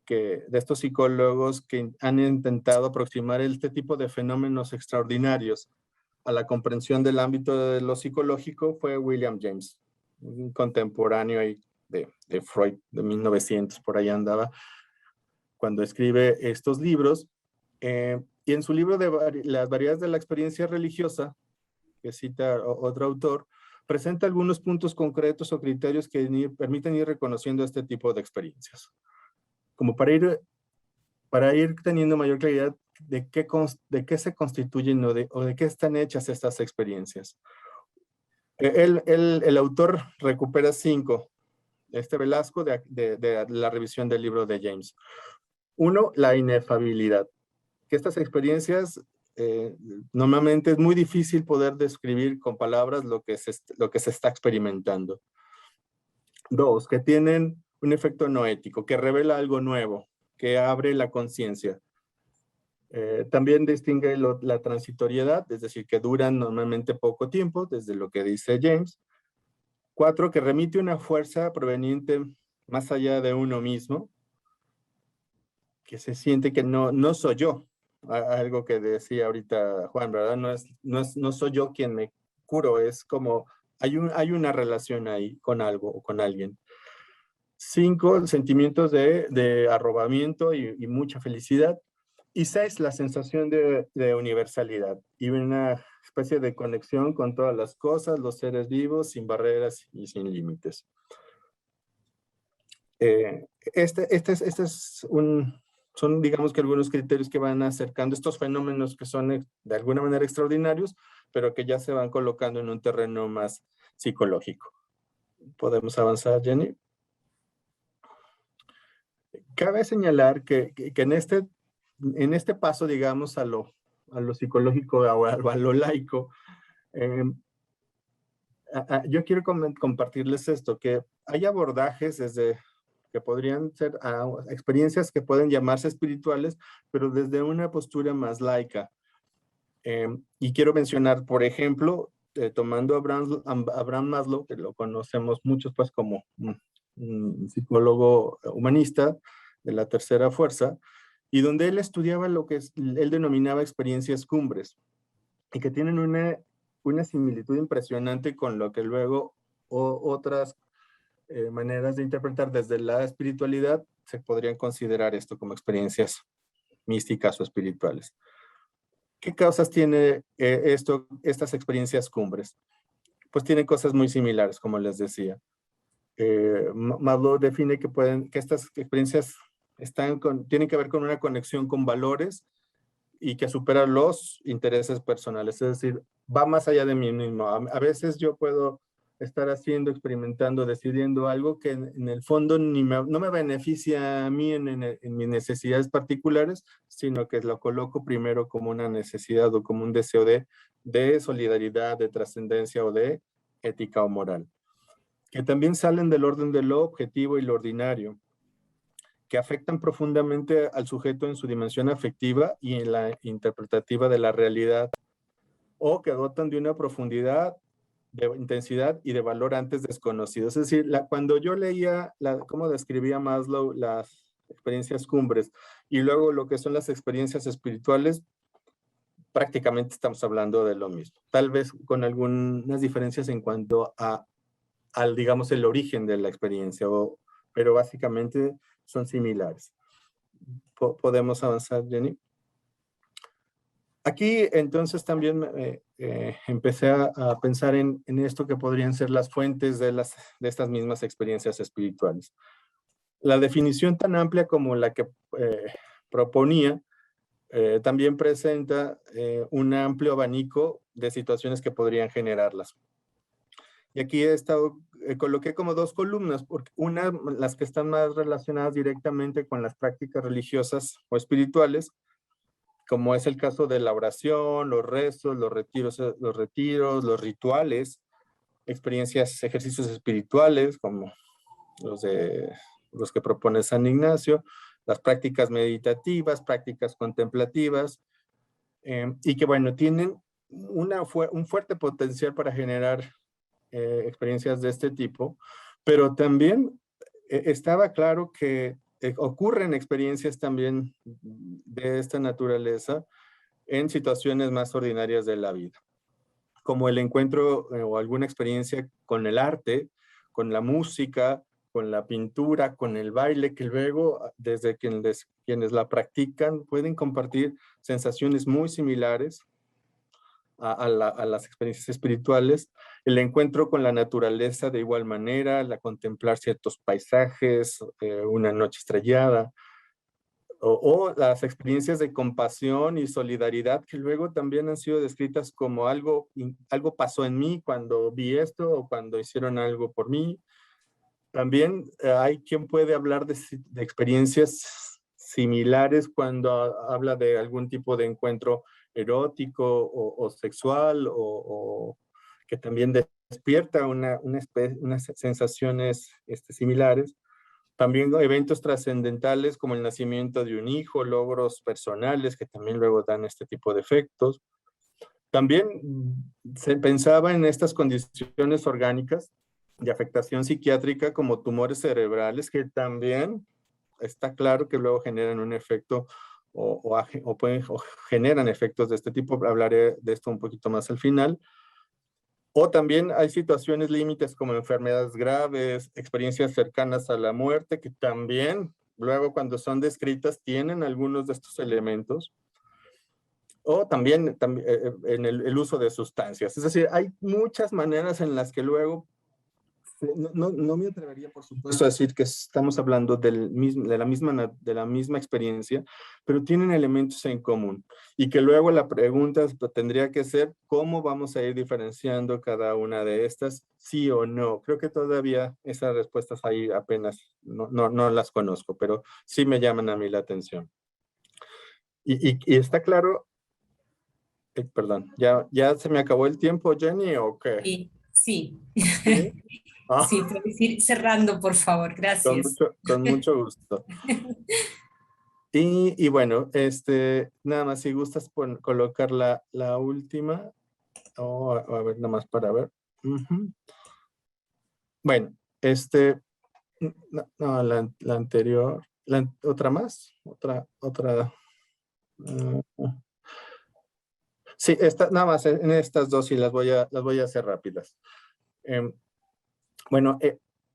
de estos psicólogos que han intentado aproximar este tipo de fenómenos extraordinarios a la comprensión del ámbito de lo psicológico fue William James, un contemporáneo ahí de Freud, de 1900, por ahí andaba, cuando escribe estos libros. Y en su libro de las variedades de la experiencia religiosa, que cita otro autor, presenta algunos puntos concretos o criterios que permiten ir reconociendo este tipo de experiencias. Como para ir teniendo mayor claridad de qué se constituyen o de qué están hechas estas experiencias. El autor recupera 5, Velasco, de la revisión del libro de James. 1, la inefabilidad. Que estas experiencias, normalmente es muy difícil poder describir con palabras lo que se está experimentando. 2, que tienen un efecto noético, que revela algo nuevo, que abre la conciencia. También distingue la transitoriedad, es decir, que duran normalmente poco tiempo, desde lo que dice James. 4, que remite una fuerza proveniente más allá de uno mismo, que se siente que no soy yo, algo que decía ahorita Juan, ¿verdad? No soy yo quien me curo, es como hay una relación ahí con algo o con alguien. 5, sentimientos de arrobamiento y mucha felicidad. Y 6, la sensación de universalidad y una especie de conexión con todas las cosas, los seres vivos, sin barreras y sin límites. Son, digamos que algunos criterios que van acercando estos fenómenos que son de alguna manera extraordinarios, pero que ya se van colocando en un terreno más psicológico. ¿Podemos avanzar, Jenny? Cabe señalar que en este paso, digamos, a lo psicológico o a lo laico, yo quiero compartirles esto, que hay abordajes que podrían ser experiencias que pueden llamarse espirituales, pero desde una postura más laica. Y quiero mencionar, por ejemplo, tomando a Abraham Maslow, que lo conocemos muchos pues como un psicólogo humanista de la tercera fuerza, y donde él estudiaba lo que él denominaba experiencias cumbres, y que tienen una similitud impresionante con lo que luego otras maneras de interpretar desde la espiritualidad se podrían considerar esto como experiencias místicas o espirituales. ¿Qué causas tiene estas experiencias cumbres? Pues tienen cosas muy similares, como les decía. Maslow define que estas experiencias tienen que ver con una conexión con valores y que supera los intereses personales, es decir, va más allá de mí mismo. A veces yo puedo estar haciendo, experimentando, decidiendo algo que en el fondo no me beneficia a mí en mis necesidades particulares, sino que lo coloco primero como una necesidad o como un deseo de solidaridad, de trascendencia o de ética o moral, que también salen del orden de lo objetivo y lo ordinario, que afectan profundamente al sujeto en su dimensión afectiva y en la interpretativa de la realidad, o que dotan de una profundidad, de intensidad y de valor antes desconocido. Es decir, cuando yo leía cómo describía Maslow las experiencias cumbres y luego lo que son las experiencias espirituales, prácticamente estamos hablando de lo mismo. Tal vez con algunas diferencias en cuanto al, digamos, el origen de la experiencia, pero básicamente son similares. ¿Podemos avanzar, Jenny? Aquí entonces también empecé a pensar en esto que podrían ser las fuentes de estas mismas experiencias espirituales. La definición tan amplia como la que proponía también presenta un amplio abanico de situaciones que podrían generarlas. Y aquí coloqué como dos columnas, porque una, las que están más relacionadas directamente con las prácticas religiosas o espirituales, como es el caso de la oración, los rezos, los retiros, los rituales, experiencias, ejercicios espirituales, como los que propone San Ignacio, las prácticas meditativas, prácticas contemplativas, y que, bueno, tienen un fuerte potencial para generar experiencias de este tipo, pero también estaba claro que ocurren experiencias también de esta naturaleza en situaciones más ordinarias de la vida, como el encuentro o alguna experiencia con el arte, con la música, con la pintura, con el baile, que luego desde quienes la practican pueden compartir sensaciones muy similares a las experiencias espirituales, el encuentro con la naturaleza de igual manera, la contemplar ciertos paisajes, una noche estrellada, o las experiencias de compasión y solidaridad que luego también han sido descritas como algo pasó en mí cuando vi esto o cuando hicieron algo por mí. También hay quien puede hablar de experiencias similares cuando habla de algún tipo de encuentro erótico o sexual o que también despierta unas sensaciones similares. También eventos trascendentales como el nacimiento de un hijo, logros personales que también luego dan este tipo de efectos. También se pensaba en estas condiciones orgánicas de afectación psiquiátrica como tumores cerebrales que también está claro que luego generan un efecto o generan efectos de este tipo. Hablaré de esto un poquito más al final. O también hay situaciones límites como enfermedades graves, experiencias cercanas a la muerte, que también luego cuando son descritas tienen algunos de estos elementos. O también en el uso de sustancias. Es decir, hay muchas maneras en las que luego, no me atrevería por supuesto a decir que estamos hablando de la misma experiencia, pero tienen elementos en común. Y que luego la pregunta tendría que ser, ¿cómo vamos a ir diferenciando cada una de estas? Sí o no. Creo que todavía esas respuestas ahí apenas no las conozco, pero sí me llaman a mí la atención. Y está claro. Perdón, ¿ya se me acabó el tiempo, Jenny, o qué? Sí, sí. ¿Sí? Ah, Sí, puedes ir cerrando, por favor. Gracias. con mucho gusto. Y bueno, nada más si gustas colocar la última. A ver, nada más para ver. Bueno, no, la anterior. ¿Otra más? Otra. Sí, nada más en estas dos y las voy a hacer rápidas. Bueno,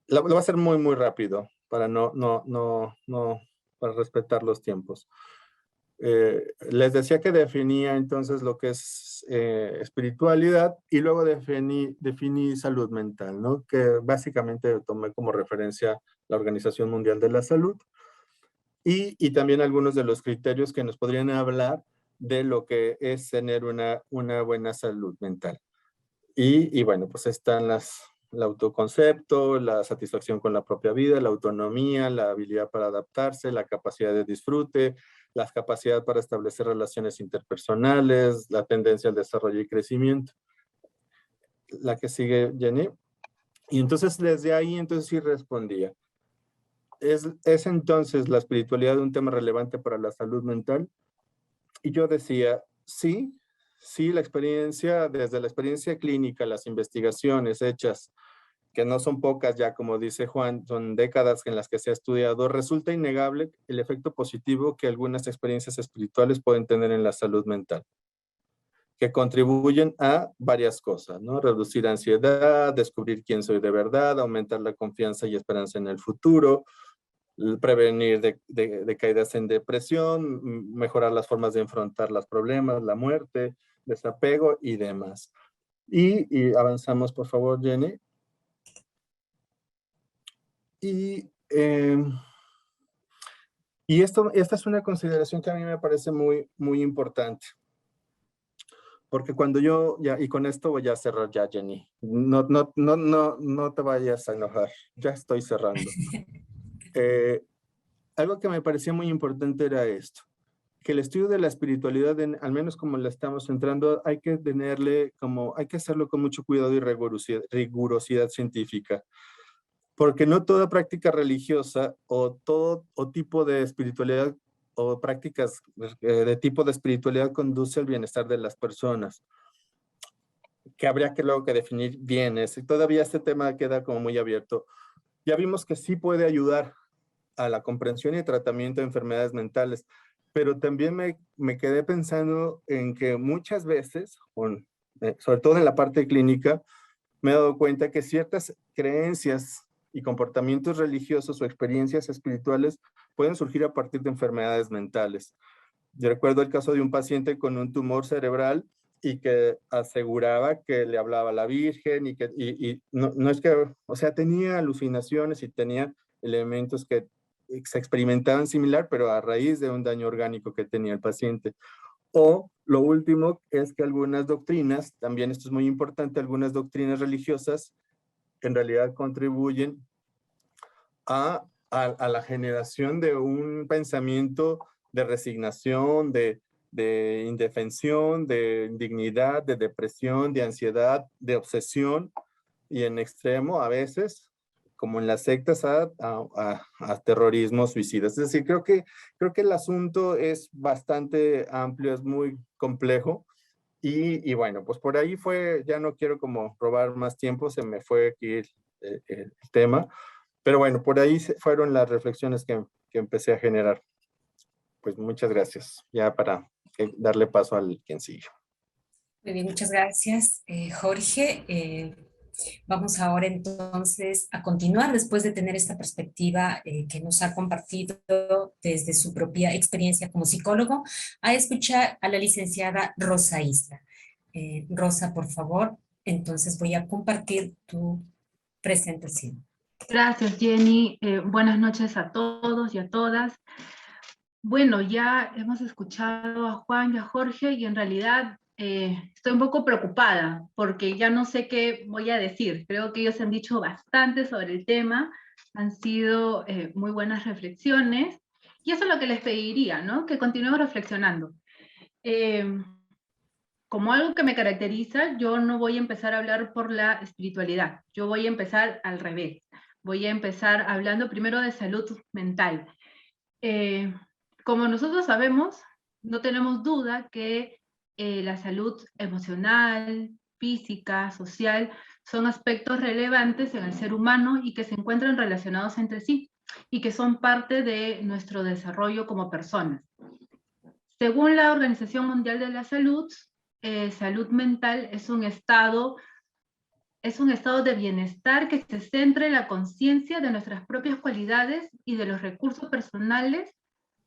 lo voy a hacer muy, muy rápido para para respetar los tiempos. Les decía que definía entonces lo que es espiritualidad y luego definí salud mental, ¿no? Que básicamente tomé como referencia la Organización Mundial de la Salud y también algunos de los criterios que nos podrían hablar de lo que es tener una buena salud mental. Y bueno, pues están el autoconcepto, la satisfacción con la propia vida, la autonomía, la habilidad para adaptarse, la capacidad de disfrute, la capacidad para establecer relaciones interpersonales, la tendencia al desarrollo y crecimiento. La que sigue, Jenny. Y entonces desde ahí entonces sí respondía. ¿Es entonces la espiritualidad un tema relevante para la salud mental? Y yo decía, sí, la experiencia, desde la experiencia clínica, las investigaciones hechas, que no son pocas ya, como dice Juan, son décadas en las que se ha estudiado, resulta innegable el efecto positivo que algunas experiencias espirituales pueden tener en la salud mental, que contribuyen a varias cosas, ¿no? Reducir ansiedad, descubrir quién soy de verdad, aumentar la confianza y esperanza en el futuro, prevenir de caídas en depresión, mejorar las formas de enfrentar los problemas, la muerte, desapego y demás. Y avanzamos, por favor, Jenny. Y esta es una consideración que a mí me parece muy, muy importante. Porque cuando yo, y con esto voy a cerrar ya, Jenny. No te vayas a enojar. Ya estoy cerrando. Algo que me parecía muy importante era esto, que el estudio de la espiritualidad, al menos como la estamos entrando, hay que hacerlo con mucho cuidado y rigurosidad científica, porque no toda práctica religiosa o tipo de espiritualidad o prácticas de tipo de espiritualidad conduce al bienestar de las personas, que habría que luego que definir bien y todavía este tema queda como muy abierto. Ya vimos que sí puede ayudar a la comprensión y tratamiento de enfermedades mentales, pero también me quedé pensando en que muchas veces, sobre todo en la parte clínica, me he dado cuenta que ciertas creencias y comportamientos religiosos o experiencias espirituales pueden surgir a partir de enfermedades mentales. Yo recuerdo el caso de un paciente con un tumor cerebral y que aseguraba que le hablaba a la Virgen y no es que, o sea, tenía alucinaciones y tenía elementos que se experimentaban similar, pero a raíz de un daño orgánico que tenía el paciente. O lo último es que algunas doctrinas, también esto es muy importante, algunas doctrinas religiosas en realidad contribuyen a la generación de un pensamiento de resignación, de indefensión, de indignidad, de depresión, de ansiedad, de obsesión y en extremo a veces, como en las sectas, a terrorismo suicida. Es decir, creo que el asunto es bastante amplio, es muy complejo y bueno, pues por ahí fue, ya no quiero como robar más tiempo, se me fue aquí el tema, pero bueno, por ahí fueron las reflexiones que empecé a generar. Pues muchas gracias, ya para darle paso al quien sigue. Muy bien, muchas gracias, Jorge. Vamos ahora entonces a continuar después de tener esta perspectiva que nos ha compartido desde su propia experiencia como psicólogo, a escuchar a la licenciada Rosa Isla. Rosa, por favor, entonces voy a compartir tu presentación. Gracias, Jenny. Buenas noches a todos y a todas. Bueno, ya hemos escuchado a Juan y a Jorge y en realidad estoy un poco preocupada porque ya no sé qué voy a decir. Creo que ellos han dicho bastante sobre el tema, han sido muy buenas reflexiones y eso es lo que les pediría, ¿no? Que continuemos reflexionando. Como algo que me caracteriza, yo no voy a empezar a hablar por la espiritualidad, yo voy a empezar al revés. Voy a empezar hablando primero de salud mental. Como nosotros sabemos, no tenemos duda que la salud emocional, física, social, son aspectos relevantes en el ser humano y que se encuentran relacionados entre sí y que son parte de nuestro desarrollo como personas. Según la Organización Mundial de la Salud, salud mental es un estado de bienestar que se centra en la conciencia de nuestras propias cualidades y de los recursos personales.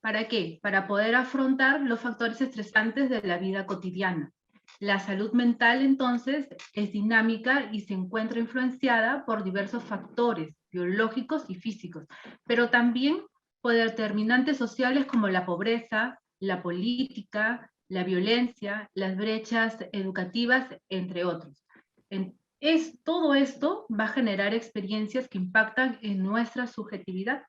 ¿Para qué? Para poder afrontar los factores estresantes de la vida cotidiana. La salud mental, entonces, es dinámica y se encuentra influenciada por diversos factores biológicos y físicos, pero también por determinantes sociales como la pobreza, la política, la violencia, las brechas educativas, entre otros. Todo esto va a generar experiencias que impactan en nuestra subjetividad.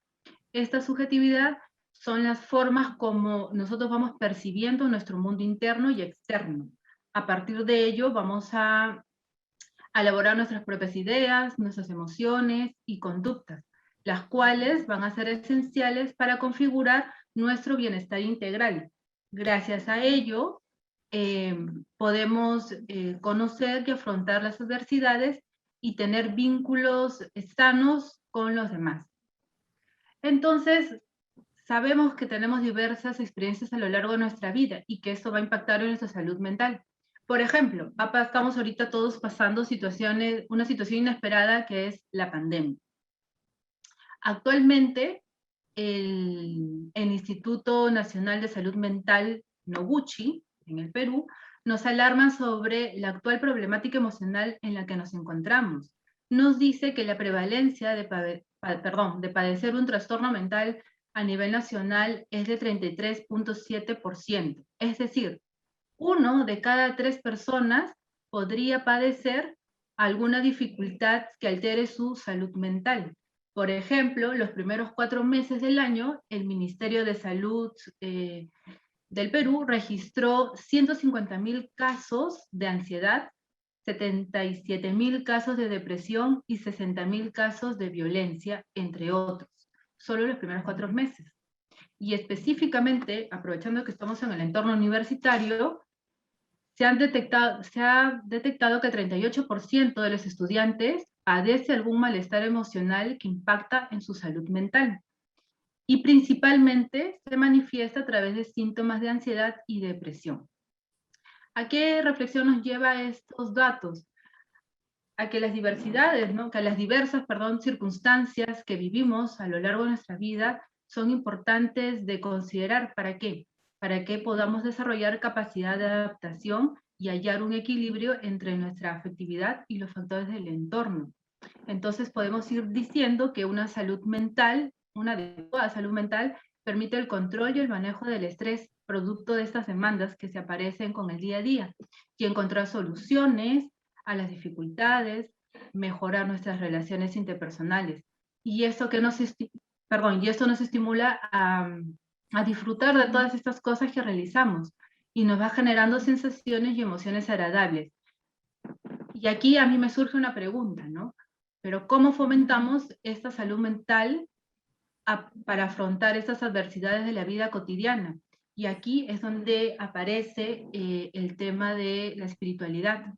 Esta subjetividad son las formas como nosotros vamos percibiendo nuestro mundo interno y externo. A partir de ello vamos a elaborar nuestras propias ideas, nuestras emociones y conductas, las cuales van a ser esenciales para configurar nuestro bienestar integral. Gracias a ello, podemos conocer y afrontar las adversidades y tener vínculos sanos con los demás. Entonces, sabemos que tenemos diversas experiencias a lo largo de nuestra vida y que esto va a impactar en nuestra salud mental. Por ejemplo, estamos ahorita todos pasando una situación inesperada que es la pandemia. Actualmente, el Instituto Nacional de Salud Mental, Noguchi, en el Perú, nos alarma sobre la actual problemática emocional en la que nos encontramos. Nos dice que la prevalencia de padecer un trastorno mental a nivel nacional es de 33.7%. Es decir, 1 de cada 3 personas podría padecer alguna dificultad que altere su salud mental. Por ejemplo, los primeros 4 meses del año, el Ministerio de Salud del Perú registró 150.000 casos de ansiedad, 77.000 casos de depresión y 60.000 casos de violencia, entre otros, solo los primeros 4 meses. Y específicamente, aprovechando que estamos en el entorno universitario, se ha detectado que el 38% de los estudiantes padece algún malestar emocional que impacta en su salud mental. Y principalmente se manifiesta a través de síntomas de ansiedad y depresión. ¿A qué reflexión nos lleva estos datos? A que las diversas circunstancias que vivimos a lo largo de nuestra vida son importantes de considerar. ¿Para qué? Para que podamos desarrollar capacidad de adaptación y hallar un equilibrio entre nuestra afectividad y los factores del entorno. Entonces podemos ir diciendo que una adecuada salud mental permite el control y el manejo del estrés producto de estas demandas que se aparecen con el día a día y encontrar soluciones a las dificultades, mejorar nuestras relaciones interpersonales. Y esto nos estimula a disfrutar de todas estas cosas que realizamos y nos va generando sensaciones y emociones agradables. Y aquí a mí me surge una pregunta, ¿no? Pero ¿cómo fomentamos esta salud mental para afrontar estas adversidades de la vida cotidiana? Y aquí es donde aparece el tema de la espiritualidad,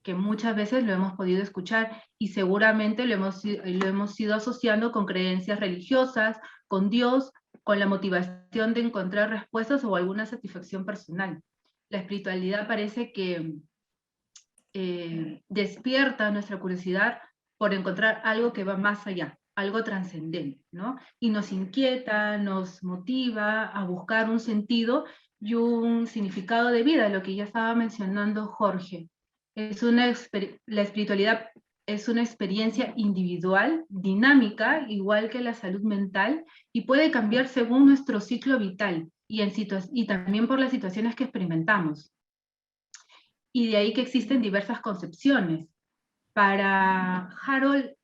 que muchas veces lo hemos podido escuchar y seguramente lo hemos ido asociando con creencias religiosas, con Dios, con la motivación de encontrar respuestas o alguna satisfacción personal. La espiritualidad parece que despierta nuestra curiosidad por encontrar algo que va más allá, algo trascendente, ¿no? Y nos inquieta, nos motiva a buscar un sentido y un significado de vida, lo que ya estaba mencionando Jorge. La espiritualidad es una experiencia individual, dinámica, igual que la salud mental, y puede cambiar según nuestro ciclo vital y también por las situaciones que experimentamos. Y de ahí que existen diversas concepciones. Para Harold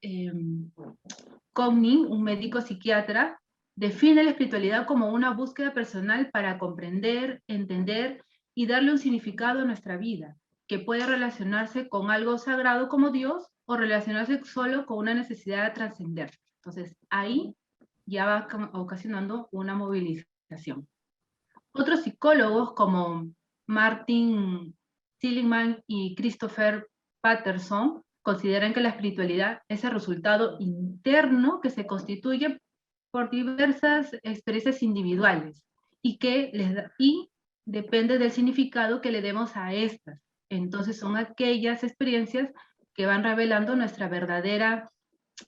Comyn, un médico psiquiatra, define la espiritualidad como una búsqueda personal para comprender, entender y darle un significado a nuestra vida, que puede relacionarse con algo sagrado como Dios o relacionarse solo con una necesidad de trascender. Entonces, ahí ya va ocasionando una movilización. Otros psicólogos como Martin Seligman y Christopher Patterson consideran que la espiritualidad es el resultado interno que se constituye por diversas experiencias individuales y depende del significado que le demos a estas. Entonces son aquellas experiencias que van revelando nuestra verdadera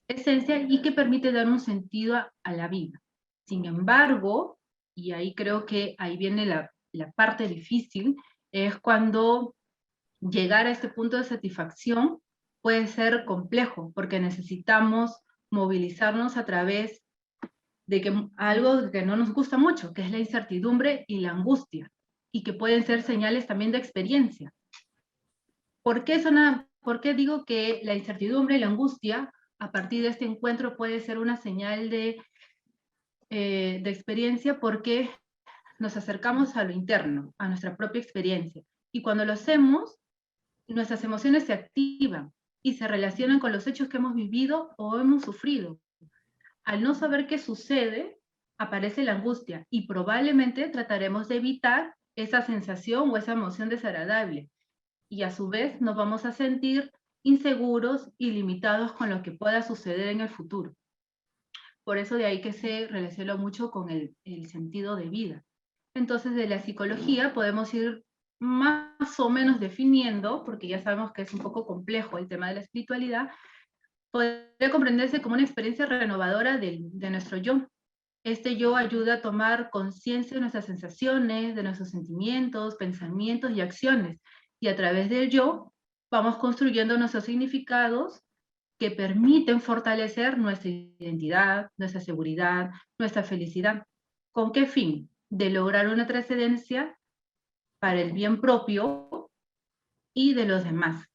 esencia y que permite dar un sentido a la vida. Sin embargo, y ahí creo que ahí viene la parte difícil, es cuando llegar a este punto de satisfacción puede ser complejo, porque necesitamos movilizarnos a través de algo que no nos gusta mucho, que es la incertidumbre y la angustia, y que pueden ser señales también de experiencia. ¿Por qué ¿por qué digo que la incertidumbre y la angustia a partir de este encuentro puede ser una señal de experiencia? Porque nos acercamos a lo interno, a nuestra propia experiencia. Y cuando lo hacemos, nuestras emociones se activan y se relacionan con los hechos que hemos vivido o hemos sufrido. Al no saber qué sucede, aparece la angustia y probablemente trataremos de evitar esa sensación o esa emoción desagradable. Y a su vez nos vamos a sentir inseguros y limitados con lo que pueda suceder en el futuro. Por eso de ahí que se relaciona mucho con el sentido de vida. Entonces, de la psicología podemos ir más o menos definiendo, porque ya sabemos que es un poco complejo el tema de la espiritualidad, podría comprenderse como una experiencia renovadora de nuestro yo. Este yo ayuda a tomar conciencia de nuestras sensaciones, de nuestros sentimientos, pensamientos y acciones. Y a través del yo vamos construyendo nuestros significados que permiten fortalecer nuestra identidad, nuestra seguridad, nuestra felicidad. ¿Con qué fin? De lograr una trascendencia para el bien propio y de los demás.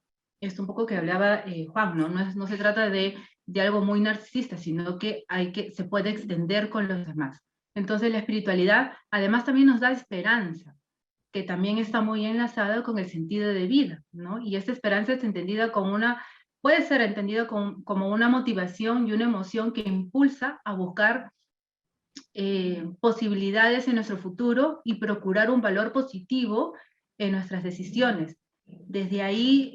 Esto un poco que hablaba Juan, ¿no? No se trata de algo muy narcisista, sino que se puede extender con los demás. Entonces la espiritualidad además también nos da esperanza, que también está muy enlazada con el sentido de vida, ¿no? Y esta esperanza es entendida como puede ser entendida como una motivación y una emoción que impulsa a buscar posibilidades en nuestro futuro y procurar un valor positivo en nuestras decisiones. Desde ahí,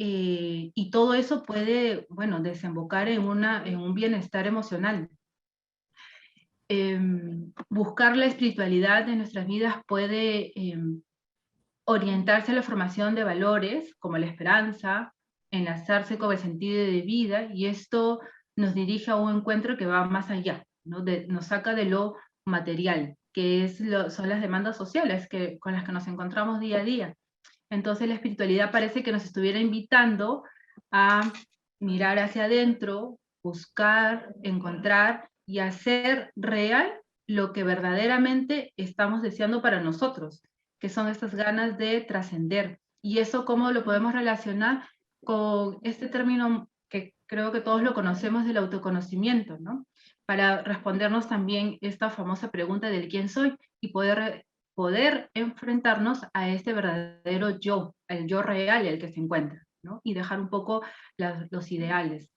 y todo eso puede, bueno, desembocar en un bienestar emocional. Buscar la espiritualidad en nuestras vidas puede orientarse a la formación de valores, como la esperanza, enlazarse con el sentido de vida, y esto nos dirige a un encuentro que va más allá, ¿no? Nos saca de lo material, que son las demandas sociales con las que nos encontramos día a día. Entonces la espiritualidad parece que nos estuviera invitando a mirar hacia adentro, buscar, encontrar y hacer real lo que verdaderamente estamos deseando para nosotros, que son estas ganas de trascender. Y eso, ¿cómo lo podemos relacionar con este término que creo que todos lo conocemos, del autoconocimiento, ¿no? Para respondernos también esta famosa pregunta del quién soy y poder enfrentarnos a este verdadero yo, el yo real, el que se encuentra, ¿no? Y dejar un poco los ideales.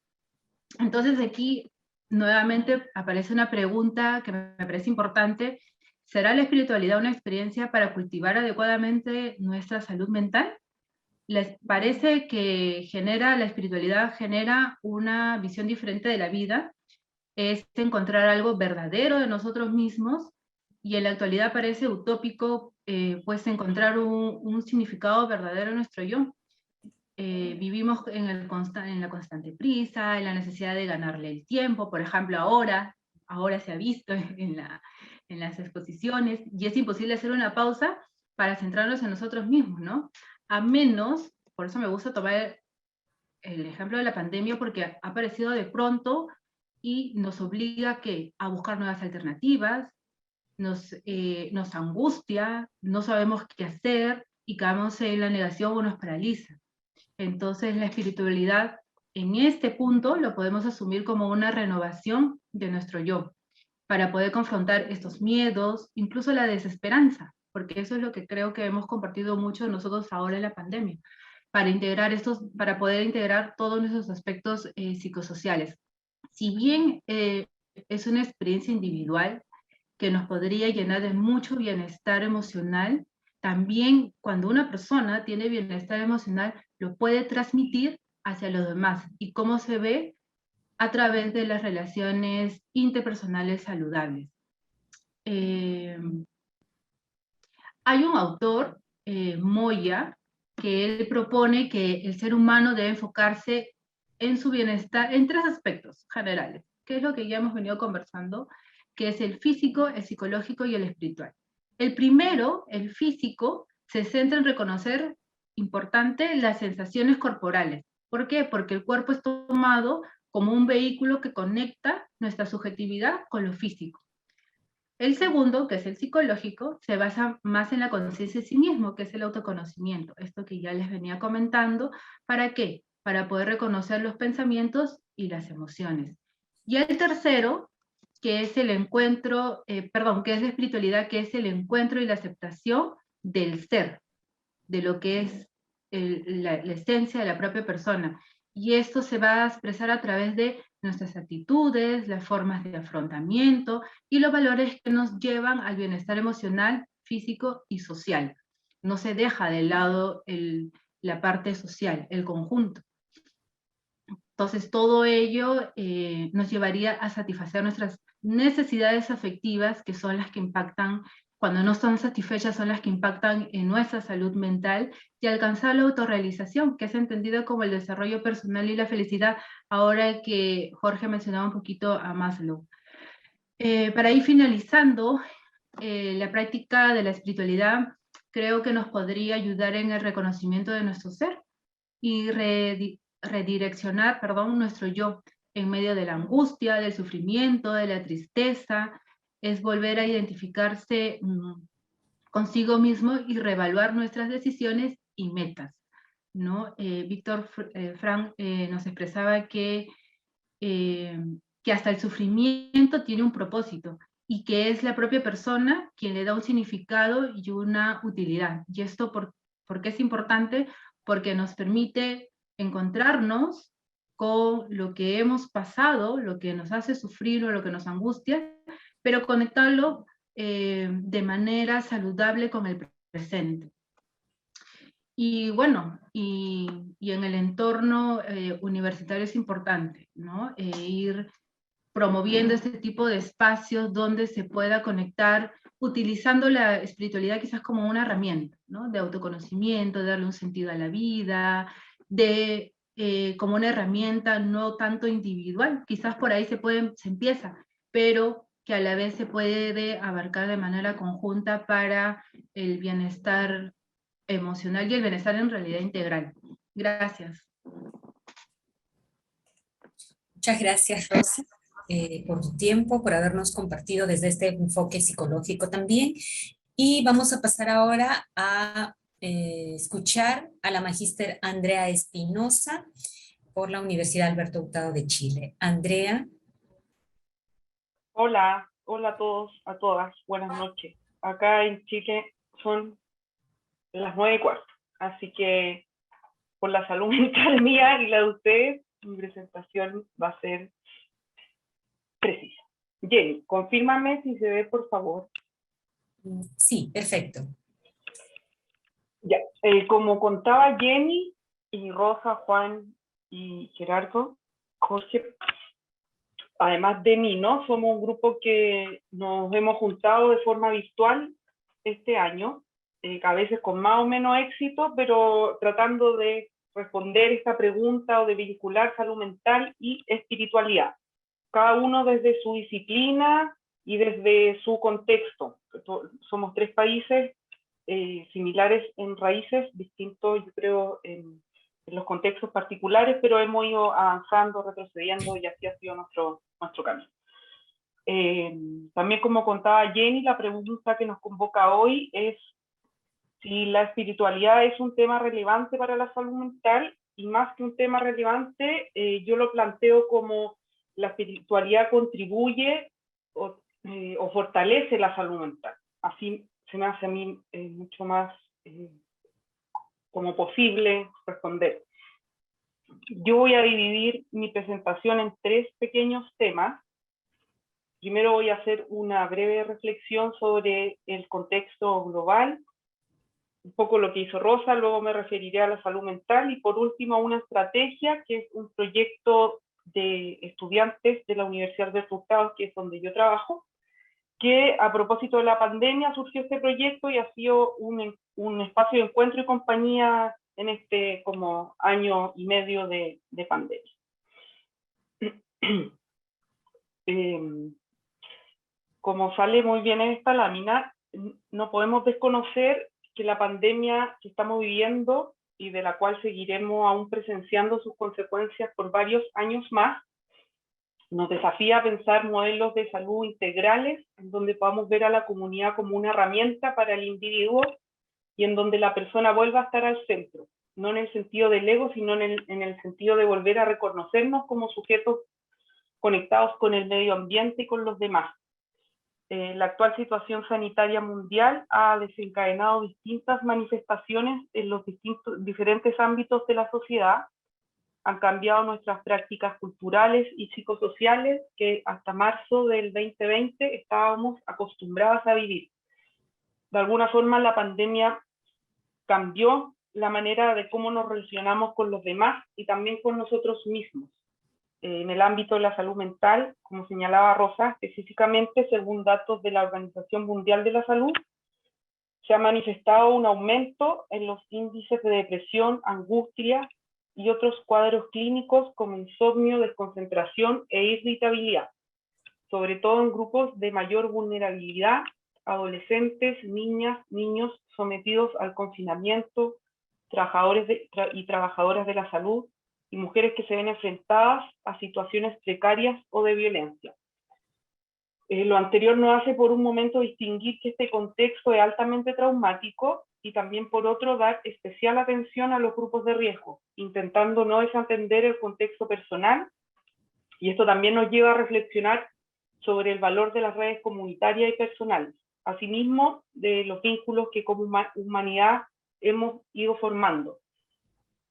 Entonces aquí nuevamente aparece una pregunta que me parece importante. ¿Será la espiritualidad una experiencia para cultivar adecuadamente nuestra salud mental? ¿Les parece que la espiritualidad genera una visión diferente de la vida? Es encontrar algo verdadero de nosotros mismos, y en la actualidad parece utópico pues encontrar un significado verdadero en nuestro yo. Vivimos en la constante prisa, en la necesidad de ganarle el tiempo. Por ejemplo, ahora se ha visto en las exposiciones, y es imposible hacer una pausa para centrarnos en nosotros mismos, ¿no? A menos, por eso me gusta tomar el ejemplo de la pandemia, porque ha aparecido de pronto y nos obliga a buscar nuevas alternativas, nos angustia, no sabemos qué hacer y caemos en la negación o nos paraliza. Entonces la espiritualidad en este punto lo podemos asumir como una renovación de nuestro yo, para poder confrontar estos miedos, incluso la desesperanza, porque eso es lo que creo que hemos compartido mucho nosotros ahora en la pandemia, para poder integrar todos nuestros aspectos psicosociales. Si bien es una experiencia individual que nos podría llenar de mucho bienestar emocional, también cuando una persona tiene bienestar emocional lo puede transmitir hacia los demás. ¿Y cómo se ve? A través de las relaciones interpersonales saludables. Hay un autor, Moya, que él propone que el ser humano debe enfocarse en su bienestar en 3 aspectos generales, que es lo que ya hemos venido conversando, que es el físico, el psicológico y el espiritual. El primero, el físico, se centra en reconocer, importante, las sensaciones corporales. ¿Por qué? Porque el cuerpo es tomado como un vehículo que conecta nuestra subjetividad con lo físico. El segundo, que es el psicológico, se basa más en la conciencia de sí mismo, que es el autoconocimiento. Esto que ya les venía comentando. ¿Para qué? para poder reconocer los pensamientos y las emociones. Y el tercero, que es el encuentro, que es la espiritualidad, que es el encuentro y la aceptación del ser, de lo que es la esencia de la propia persona. Y esto se va a expresar a través de nuestras actitudes, las formas de afrontamiento y los valores que nos llevan al bienestar emocional, físico y social. No se deja de lado la parte social, el conjunto. Entonces todo ello nos llevaría a satisfacer nuestras necesidades afectivas, que son las que impactan, cuando no están satisfechas, son las que impactan en nuestra salud mental, y alcanzar la autorrealización, que es entendida como el desarrollo personal y la felicidad, ahora que Jorge mencionaba un poquito a Maslow. Para ir finalizando, la práctica de la espiritualidad creo que nos podría ayudar en el reconocimiento de nuestro ser y redireccionar, nuestro yo en medio de la angustia, del sufrimiento, de la tristeza. Es volver a identificarse consigo mismo y reevaluar nuestras decisiones y metas, ¿no? Víctor Frank nos expresaba que hasta el sufrimiento tiene un propósito y que es la propia persona quien le da un significado y una utilidad. Y esto, ¿por qué es importante? Porque nos permite encontrarnos con lo que hemos pasado, lo que nos hace sufrir o lo que nos angustia, pero conectarlo de manera saludable con el presente. Y bueno, y en el entorno universitario es importante, ¿no? Ir promoviendo este tipo de espacios donde se pueda conectar, utilizando la espiritualidad quizás como una herramienta, ¿no? De autoconocimiento, de darle un sentido a la vida, como una herramienta no tanto individual, quizás por ahí se empieza, pero que a la vez se puede abarcar de manera conjunta para el bienestar emocional y el bienestar en realidad integral. Gracias. Muchas gracias, Rosa, por tu tiempo, por habernos compartido desde este enfoque psicológico también. Y vamos a pasar ahora a escuchar a la magíster Andrea Espinosa por la Universidad Alberto Hurtado de Chile. Andrea. Hola, hola a todos, a todas, buenas noches. Acá en Chile son las 9:15, así que por la salud mental mía y la de ustedes, mi presentación va a ser precisa. Jenny, confírmame si se ve, por favor. Sí, perfecto. Ya, como contaba Jenny y Rosa, Juan y Gerardo, Jorge, además de mí, ¿no? Somos un grupo que nos hemos juntado de forma virtual este año, a veces con más o menos éxito, pero tratando de responder esta pregunta o de vincular salud mental y espiritualidad. Cada uno desde su disciplina y desde su contexto. Somos 3 países similares en raíces, distintos, yo creo, en los contextos particulares, pero hemos ido avanzando, retrocediendo, y así ha sido nuestro camino. También, como contaba Jenny, la pregunta que nos convoca hoy es si la espiritualidad es un tema relevante para la salud mental, y más que un tema relevante, yo lo planteo como la espiritualidad contribuye o fortalece la salud mental. Así se me hace a mí mucho más como posible responder. Yo voy a dividir mi presentación en 3 pequeños temas. Primero voy a hacer una breve reflexión sobre el contexto global, un poco lo que hizo Rosa, luego me referiré a la salud mental, y por último a una estrategia que es un proyecto de estudiantes de la Universidad Alberto Hurtado, que es donde yo trabajo, que a propósito de la pandemia surgió este proyecto y ha sido un espacio de encuentro y compañía en este como año y medio de pandemia. Como sale muy bien en esta lámina, no podemos desconocer que la pandemia que estamos viviendo y de la cual seguiremos aún presenciando sus consecuencias por varios años más, nos desafía a pensar modelos de salud integrales en donde podamos ver a la comunidad como una herramienta para el individuo y en donde la persona vuelva a estar al centro, no en el sentido del ego, sino en el sentido de volver a reconocernos como sujetos conectados con el medio ambiente y con los demás. La actual situación sanitaria mundial ha desencadenado distintas manifestaciones en los diferentes ámbitos de la sociedad. Han cambiado nuestras prácticas culturales y psicosociales que hasta marzo del 2020 estábamos acostumbradas a vivir. De alguna forma la pandemia cambió la manera de cómo nos relacionamos con los demás y también con nosotros mismos. En el ámbito de la salud mental, como señalaba Rosa, específicamente según datos de la Organización Mundial de la Salud, se ha manifestado un aumento en los índices de depresión, angustia y otros cuadros clínicos como insomnio, desconcentración e irritabilidad, sobre todo en grupos de mayor vulnerabilidad, adolescentes, niñas, niños sometidos al confinamiento, trabajadores y trabajadoras de la salud, y mujeres que se ven enfrentadas a situaciones precarias o de violencia. Lo anterior nos hace por un momento distinguir que este contexto es altamente traumático y también por otro dar especial atención a los grupos de riesgo, intentando no desatender el contexto personal, y esto también nos lleva a reflexionar sobre el valor de las redes comunitarias y personales, asimismo de los vínculos que como humanidad hemos ido formando.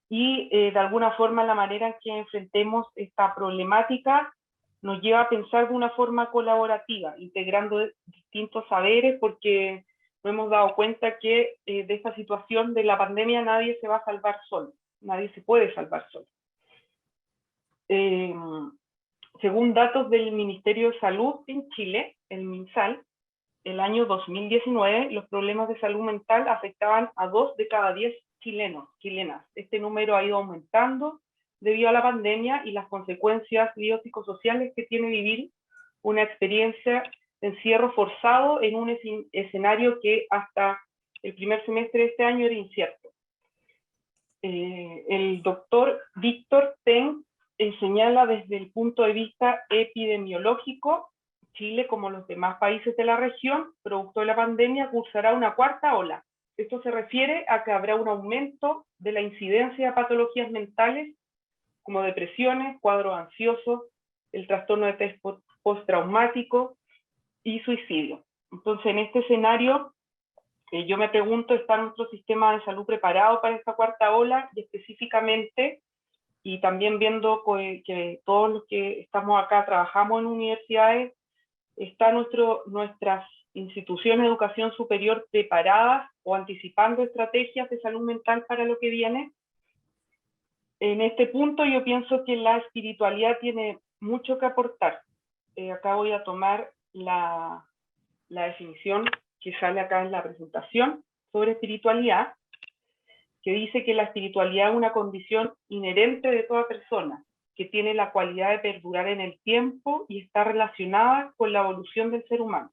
Y de alguna forma la manera en que enfrentemos esta problemática nos lleva a pensar de una forma colaborativa, integrando distintos saberes, porque nos hemos dado cuenta que de esta situación de la pandemia nadie se va a salvar solo, nadie se puede salvar solo. Según datos del Ministerio de Salud en Chile, el MinSal, el año 2019 los problemas de salud mental afectaban a 2 de cada 10 chilenos, chilenas. Este número ha ido aumentando debido a la pandemia y las consecuencias biopsicosociales que tiene vivir una experiencia de encierro forzado en un escenario que hasta el primer semestre de este año era incierto. El doctor Víctor Ten señala desde el punto de vista epidemiológico, Chile, como los demás países de la región, producto de la pandemia, cursará una 4ª ola. Esto se refiere a que habrá un aumento de la incidencia de patologías mentales como depresiones, cuadros ansiosos, el trastorno de estrés postraumático y suicidio. Entonces, en este escenario, yo me pregunto, ¿está nuestro sistema de salud preparado para esta 4ª ola? Y específicamente, y también viendo que todos los que estamos acá trabajamos en universidades, ¿están nuestras instituciones de educación superior preparadas o anticipando estrategias de salud mental para lo que viene? En este punto yo pienso que la espiritualidad tiene mucho que aportar. Acá voy a tomar la definición que sale acá en la presentación sobre espiritualidad, que dice que la espiritualidad es una condición inherente de toda persona, que tiene la cualidad de perdurar en el tiempo y está relacionada con la evolución del ser humano.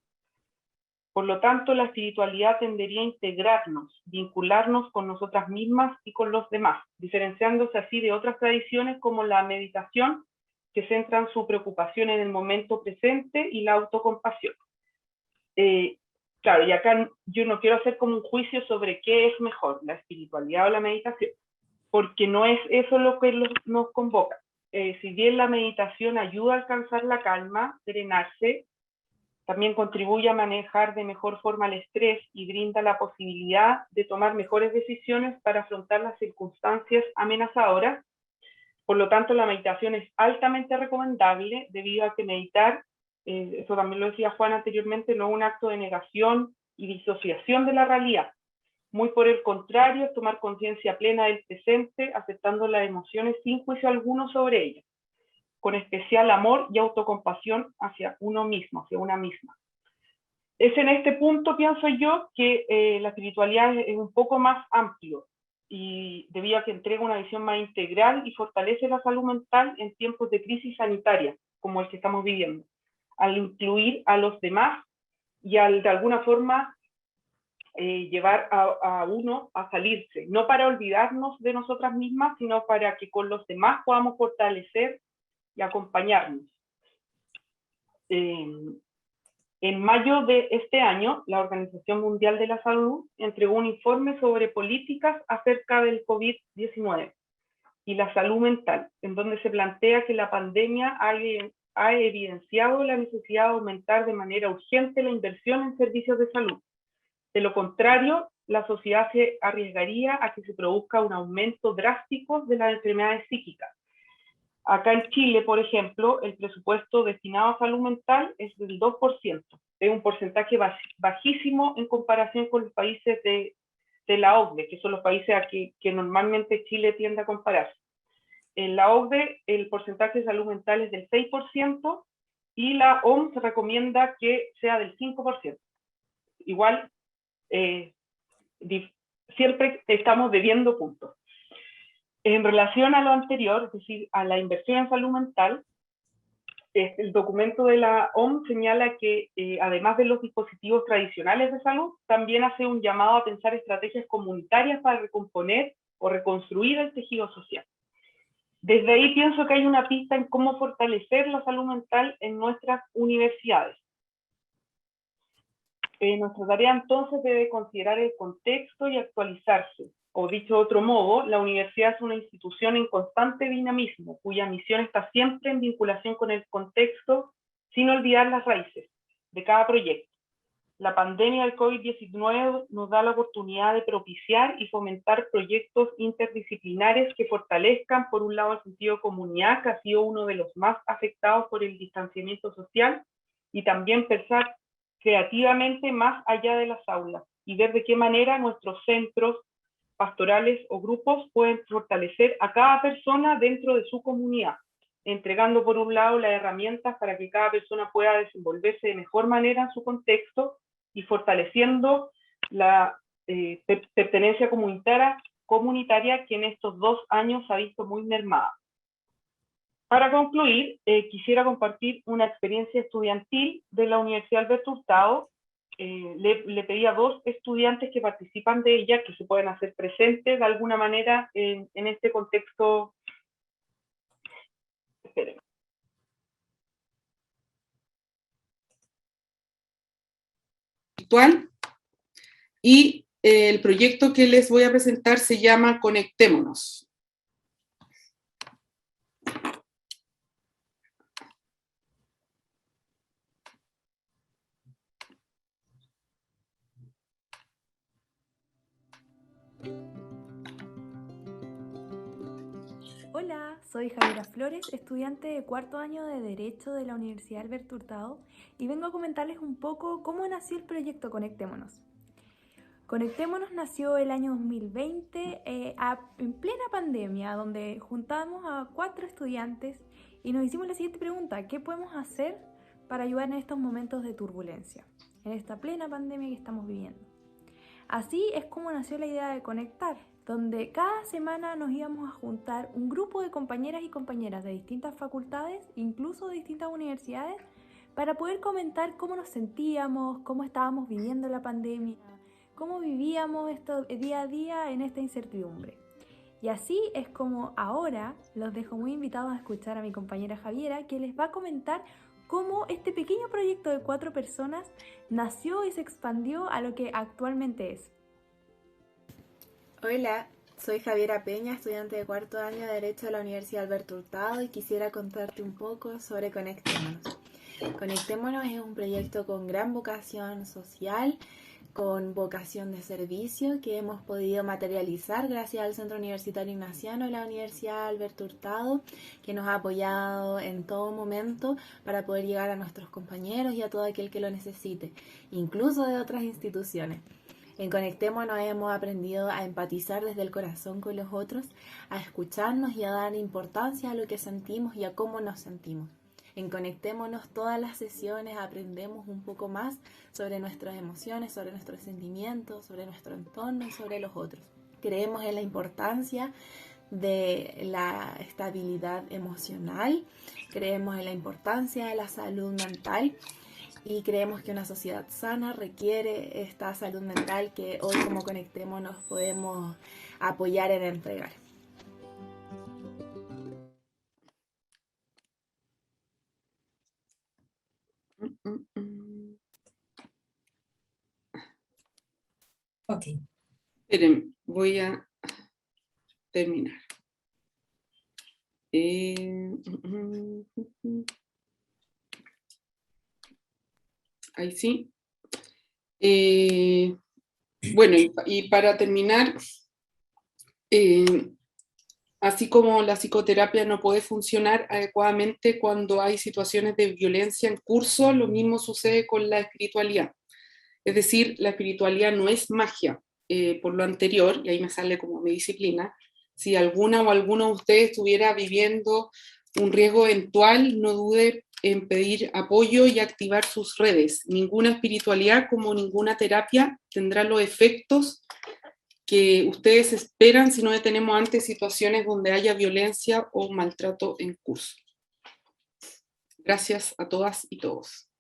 Por lo tanto, la espiritualidad tendería a integrarnos, vincularnos con nosotras mismas y con los demás, diferenciándose así de otras tradiciones como la meditación, que centran su preocupación en el momento presente, y la autocompasión. Claro, y acá yo no quiero hacer como un juicio sobre qué es mejor, la espiritualidad o la meditación, porque no es eso lo que nos convoca. Si bien la meditación ayuda a alcanzar la calma, drenarse, también contribuye a manejar de mejor forma el estrés y brinda la posibilidad de tomar mejores decisiones para afrontar las circunstancias amenazadoras. Por lo tanto, la meditación es altamente recomendable debido a que meditar, eso también lo decía Juan anteriormente, no es un acto de negación y disociación de la realidad. Muy por el contrario, es tomar conciencia plena del presente, aceptando las emociones sin juicio alguno sobre ellas, con especial amor y autocompasión hacia uno mismo, hacia una misma. Es en este punto, pienso yo, que la espiritualidad es un poco más amplio, y debido a que entrega una visión más integral y fortalece la salud mental en tiempos de crisis sanitaria, como el que estamos viviendo, al incluir a los demás y al de alguna forma llevar a uno a salirse, no para olvidarnos de nosotras mismas, sino para que con los demás podamos fortalecer y acompañarnos. En mayo de este año, la Organización Mundial de la Salud entregó un informe sobre políticas acerca del COVID-19 y la salud mental, en donde se plantea que la pandemia ha evidenciado la necesidad de aumentar de manera urgente la inversión en servicios de salud. De lo contrario, la sociedad se arriesgaría a que se produzca un aumento drástico de las enfermedades psíquicas. Acá en Chile, por ejemplo, el presupuesto destinado a salud mental es del 2%. Es un porcentaje bajísimo en comparación con los países de la OCDE, que son los países a que normalmente Chile tiende a compararse. En la OCDE, el porcentaje de salud mental es del 6% y la OMS recomienda que sea del 5%. Igual, siempre estamos debiendo puntos. En relación a lo anterior, es decir, a la inversión en salud mental, el documento de la OMS señala que, además de los dispositivos tradicionales de salud, también hace un llamado a pensar estrategias comunitarias para recomponer o reconstruir el tejido social. Desde ahí pienso que hay una pista en cómo fortalecer la salud mental en nuestras universidades. Nuestra tarea entonces debe considerar el contexto y actualizarse. O dicho de otro modo, la universidad es una institución en constante dinamismo, cuya misión está siempre en vinculación con el contexto, sin olvidar las raíces de cada proyecto. La pandemia del COVID-19 nos da la oportunidad de propiciar y fomentar proyectos interdisciplinares que fortalezcan, por un lado, el sentido de comunidad, que ha sido uno de los más afectados por el distanciamiento social, y también pensar creativamente más allá de las aulas y ver de qué manera nuestros centros pastorales o grupos pueden fortalecer a cada persona dentro de su comunidad, entregando por un lado las herramientas para que cada persona pueda desenvolverse de mejor manera en su contexto y fortaleciendo la pertenencia comunitaria que en estos 2 años se ha visto muy mermada. Para concluir, quisiera compartir una experiencia estudiantil de la Universidad Alberto Hurtado. Le pedí a 2 estudiantes que participan de ella, que se pueden hacer presentes de alguna manera en este contexto. Esperen. Virtual. Y el proyecto que les voy a presentar se llama Conectémonos. Hola, soy Javiera Flores, estudiante de 4º año de Derecho de la Universidad Alberto Hurtado, y vengo a comentarles un poco cómo nació el proyecto Conectémonos. Conectémonos nació el año 2020 en plena pandemia, donde juntamos a 4 estudiantes y nos hicimos la siguiente pregunta: ¿qué podemos hacer para ayudar en estos momentos de turbulencia, en esta plena pandemia que estamos viviendo? Así es como nació la idea de Conectar, donde cada semana nos íbamos a juntar un grupo de compañeras y compañeras de distintas facultades, incluso de distintas universidades, para poder comentar cómo nos sentíamos, cómo estábamos viviendo la pandemia, cómo vivíamos esto día a día en esta incertidumbre. Y así es como ahora los dejo muy invitados a escuchar a mi compañera Javiera, que les va a comentar cómo este pequeño proyecto de 4 personas nació y se expandió a lo que actualmente es. Hola, soy Javiera Peña, estudiante de 4º año de Derecho de la Universidad Alberto Hurtado, y quisiera contarte un poco sobre Conectémonos. Conectémonos es un proyecto con gran vocación social, con vocación de servicio, que hemos podido materializar gracias al Centro Universitario Ignaciano de la Universidad Alberto Hurtado, que nos ha apoyado en todo momento para poder llegar a nuestros compañeros y a todo aquel que lo necesite, incluso de otras instituciones. En Conectémonos hemos aprendido a empatizar desde el corazón con los otros, a escucharnos y a dar importancia a lo que sentimos y a cómo nos sentimos. En Conectémonos todas las sesiones aprendemos un poco más sobre nuestras emociones, sobre nuestros sentimientos, sobre nuestro entorno y sobre los otros. Creemos en la importancia de la estabilidad emocional, creemos en la importancia de la salud mental, y creemos que una sociedad sana requiere esta salud mental que hoy, como Conectémonos, podemos apoyar en entregar. Ok. Esperen, voy a terminar. Ahí sí. Bueno, y para terminar, así como la psicoterapia no puede funcionar adecuadamente cuando hay situaciones de violencia en curso, lo mismo sucede con la espiritualidad. Es decir, la espiritualidad no es magia. Por lo anterior, y ahí me sale como mi disciplina, si alguna o alguno de ustedes estuviera viviendo un riesgo eventual, no dude en pedir apoyo y activar sus redes. Ninguna espiritualidad, como ninguna terapia, tendrá los efectos que ustedes esperan si no detenemos antes situaciones donde haya violencia o maltrato en curso. Gracias a todas y todos.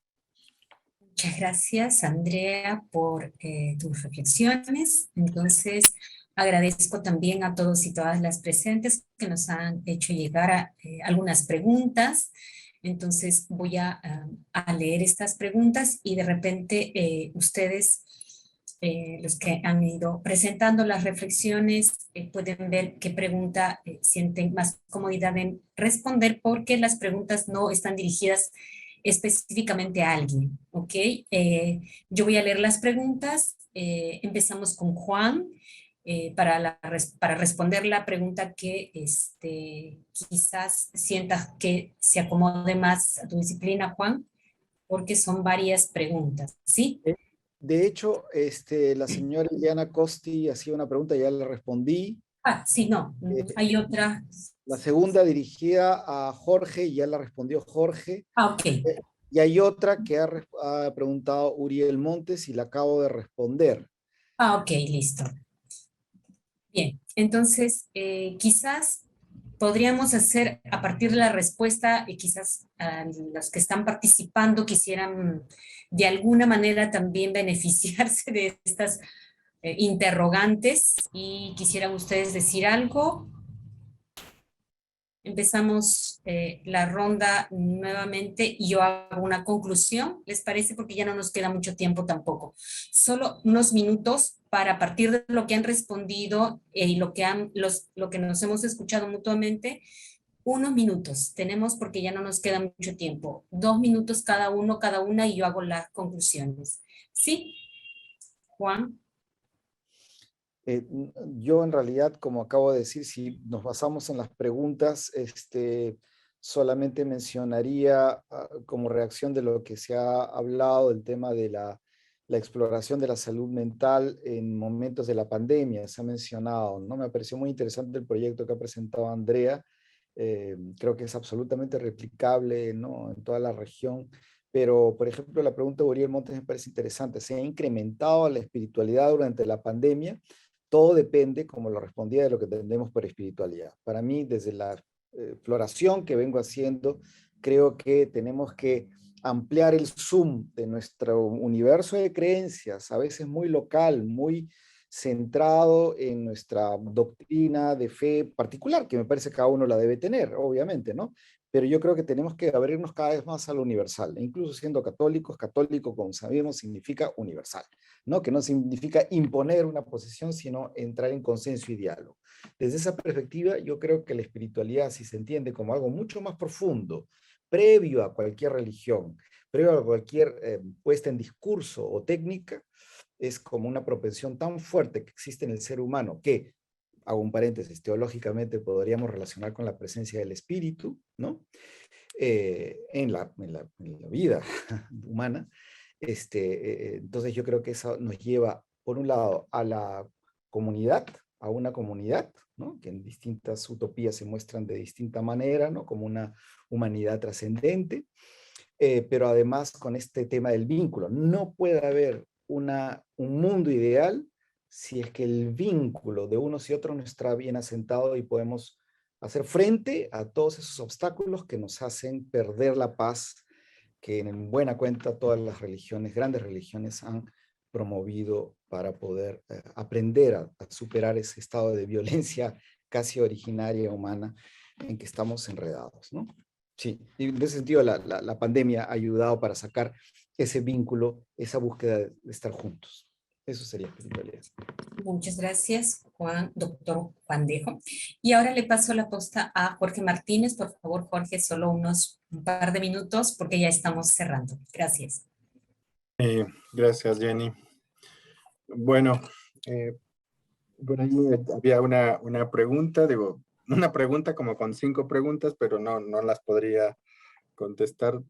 Muchas gracias, Andrea, por tus reflexiones. Entonces, agradezco también a todos y todas las presentes que nos han hecho llegar algunas preguntas. Entonces, voy a leer estas preguntas y de repente ustedes, los que han ido presentando las reflexiones, pueden ver qué pregunta sienten más comodidad en responder, porque las preguntas no están dirigidas específicamente a alguien, ¿ok? Yo voy a leer las preguntas. Empezamos con Juan para responder la pregunta que quizás sientas que se acomode más a tu disciplina, Juan, porque son varias preguntas, ¿sí? De hecho, la señora Eliana Costi hacía una pregunta y ya le respondí. Ah, sí, no, hay otra. La segunda dirigida a Jorge y ya la respondió Jorge. Ah, ok. Y hay otra que ha preguntado Uriel Montes y la acabo de responder. Ah, ok, listo. Bien, entonces quizás podríamos hacer a partir de la respuesta, y quizás los que están participando quisieran de alguna manera también beneficiarse de estas interrogantes, y quisieran ustedes decir algo. Empezamos la ronda nuevamente y yo hago una conclusión, ¿les parece? Porque ya no nos queda mucho tiempo tampoco. Solo unos minutos para, a partir de lo que han respondido y lo que nos hemos escuchado mutuamente, unos minutos tenemos porque ya no nos queda mucho tiempo. 2 minutos cada uno, cada una, y yo hago las conclusiones. ¿Sí? Juan. Yo en realidad, como acabo de decir, si nos basamos en las preguntas, solamente mencionaría como reacción de lo que se ha hablado, el tema de la exploración de la salud mental en momentos de la pandemia, se ha mencionado, ¿no? Me pareció muy interesante el proyecto que ha presentado Andrea, creo que es absolutamente replicable, ¿no?, en toda la región. Pero, por ejemplo, la pregunta de Uriel Montes me parece interesante. ¿Se ha incrementado la espiritualidad durante la pandemia? Todo depende, como lo respondía, de lo que entendemos por espiritualidad. Para mí, desde la exploración que vengo haciendo, creo que tenemos que ampliar el zoom de nuestro universo de creencias, a veces muy local, muy centrado en nuestra doctrina de fe particular, que me parece que cada uno la debe tener, obviamente, ¿no? Pero yo creo que tenemos que abrirnos cada vez más a lo universal, e incluso siendo católicos, católico, como sabemos, significa universal, ¿no? Que no significa imponer una posición, sino entrar en consenso y diálogo. Desde esa perspectiva, yo creo que la espiritualidad, si se entiende como algo mucho más profundo, previo a cualquier religión, previo a cualquier puesta en discurso o técnica, es como una propensión tan fuerte que existe en el ser humano que, hago un paréntesis, teológicamente podríamos relacionar con la presencia del espíritu, ¿no? En la vida humana. Entonces yo creo que eso nos lleva, por un lado, a la comunidad, a una comunidad, ¿no?, que en distintas utopías se muestran de distinta manera, ¿no?, como una humanidad trascendente, pero además con este tema del vínculo. No puede haber un mundo ideal si es que el vínculo de unos y otros no está bien asentado y podemos hacer frente a todos esos obstáculos que nos hacen perder la paz, que en buena cuenta todas las religiones, grandes religiones, han promovido para poder aprender a superar ese estado de violencia casi originaria humana en que estamos enredados, ¿no? Sí, y en ese sentido la pandemia ha ayudado para sacar ese vínculo, esa búsqueda de estar juntos. Eso sería espiritualidad. Muchas gracias, doctor Juan Dejo. Y ahora le paso la posta a Jorge Martínez. Por favor, Jorge, solo un par de minutos porque ya estamos cerrando. Gracias. Gracias, Jenny. Bueno, por ahí había una pregunta, una pregunta como con 5 preguntas, pero no las podría contestar.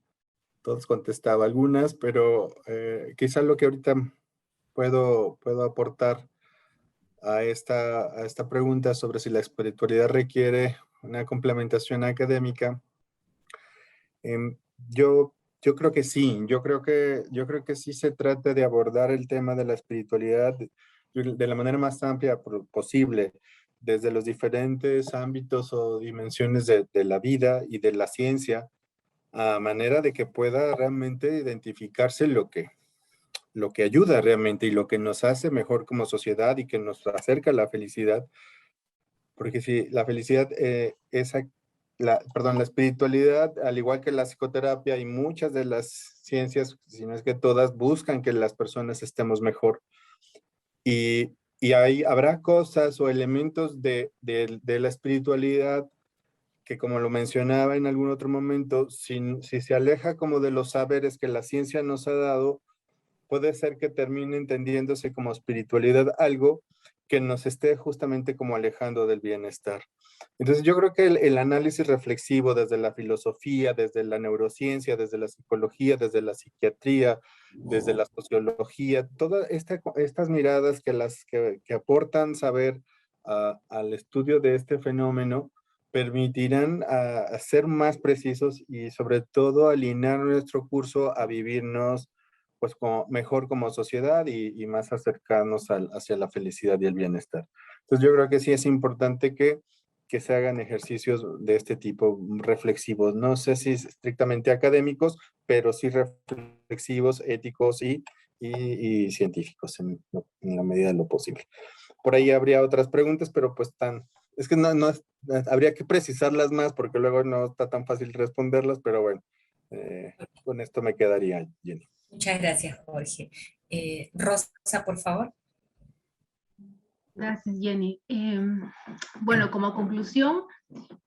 Todos contestaba algunas, pero quizá lo que ahorita puedo aportar a esta pregunta sobre si la espiritualidad requiere una complementación académica. Yo creo que sí, yo creo que sí se trata de abordar el tema de la espiritualidad de la manera más amplia posible, desde los diferentes ámbitos o dimensiones de la vida y de la ciencia, a manera de que pueda realmente identificarse lo que ayuda realmente y lo que nos hace mejor como sociedad y que nos acerca a la felicidad. Porque si la felicidad la espiritualidad, al igual que la psicoterapia y muchas de las ciencias, si no es que todas, buscan que las personas estemos mejor. Y habrá cosas o elementos de la espiritualidad que, como lo mencionaba en algún otro momento, si se aleja como de los saberes que la ciencia nos ha dado, puede ser que termine entendiéndose como espiritualidad algo que nos esté justamente como alejando del bienestar. Entonces yo creo que el análisis reflexivo desde la filosofía, desde la neurociencia, desde la psicología, desde la psiquiatría, desde la sociología, todas estas miradas que aportan saber al estudio de este fenómeno, permitirán a ser más precisos y sobre todo alinear nuestro curso a vivirnos pues mejor como sociedad y más acercarnos hacia la felicidad y el bienestar. Entonces yo creo que sí es importante que se hagan ejercicios de este tipo reflexivos, no sé si estrictamente académicos, pero sí reflexivos, éticos y científicos en la medida de lo posible. Por ahí habría otras preguntas, pero pues es que habría que precisarlas más porque luego no está tan fácil responderlas, pero bueno, con esto me quedaría, Jenny. Muchas gracias, Jorge. Rosa, por favor. Gracias, Jenny. Bueno, como conclusión,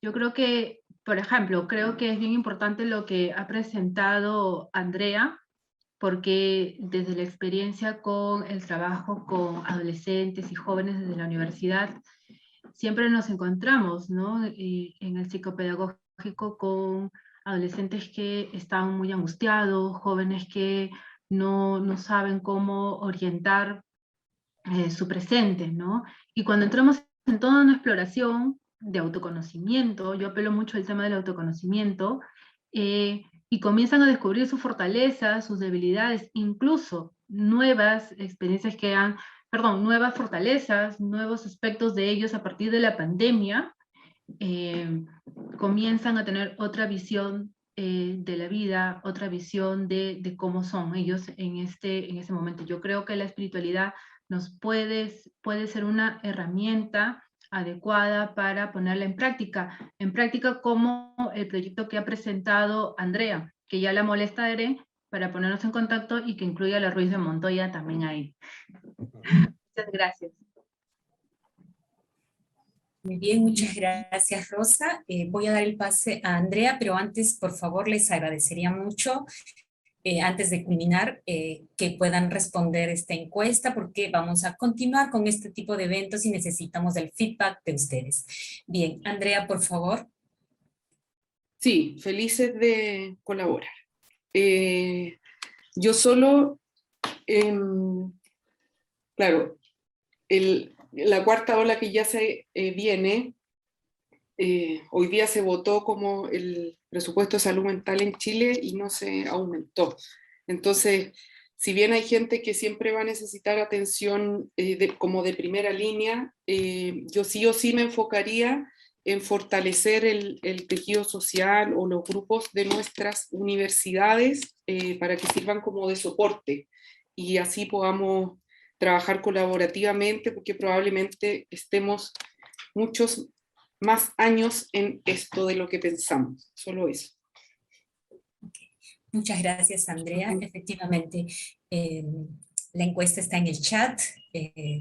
yo creo que, por ejemplo, creo que es bien importante lo que ha presentado Andrea, porque desde la experiencia con el trabajo con adolescentes y jóvenes desde la universidad, siempre nos encontramos, ¿no? En el psicopedagógico con adolescentes que están muy angustiados, jóvenes que no saben cómo orientar su presente, ¿no? Y cuando entramos en toda una exploración de autoconocimiento, yo apelo mucho al tema del autoconocimiento, y comienzan a descubrir sus fortalezas, sus debilidades, incluso nuevas experiencias nuevas fortalezas, nuevos aspectos de ellos a partir de la pandemia, comienzan a tener otra visión de la vida, otra visión de cómo son ellos en ese momento. Yo creo que la espiritualidad puede ser una herramienta adecuada para ponerla en práctica como el proyecto que ha presentado Andrea, que ya la molestaré para ponernos en contacto y que incluya a la Ruiz de Montoya también ahí. Muchas gracias. Muy bien, muchas gracias, Rosa. Voy a dar el pase a Andrea, pero antes, por favor, les agradecería mucho, antes de culminar, que puedan responder esta encuesta, porque vamos a continuar con este tipo de eventos y necesitamos el feedback de ustedes. Bien, Andrea, por favor. Sí, felices de colaborar. Yo solo, claro, la cuarta ola que ya se viene, hoy día se votó como el presupuesto de salud mental en Chile y no se aumentó. Entonces, si bien hay gente que siempre va a necesitar atención como de primera línea, yo sí o sí me enfocaría en fortalecer el tejido social o los grupos de nuestras universidades para que sirvan como de soporte y así podamos trabajar colaborativamente, porque probablemente estemos muchos más años en esto de lo que pensamos. Solo eso. Muchas gracias, Andrea. Efectivamente, La encuesta está en el chat,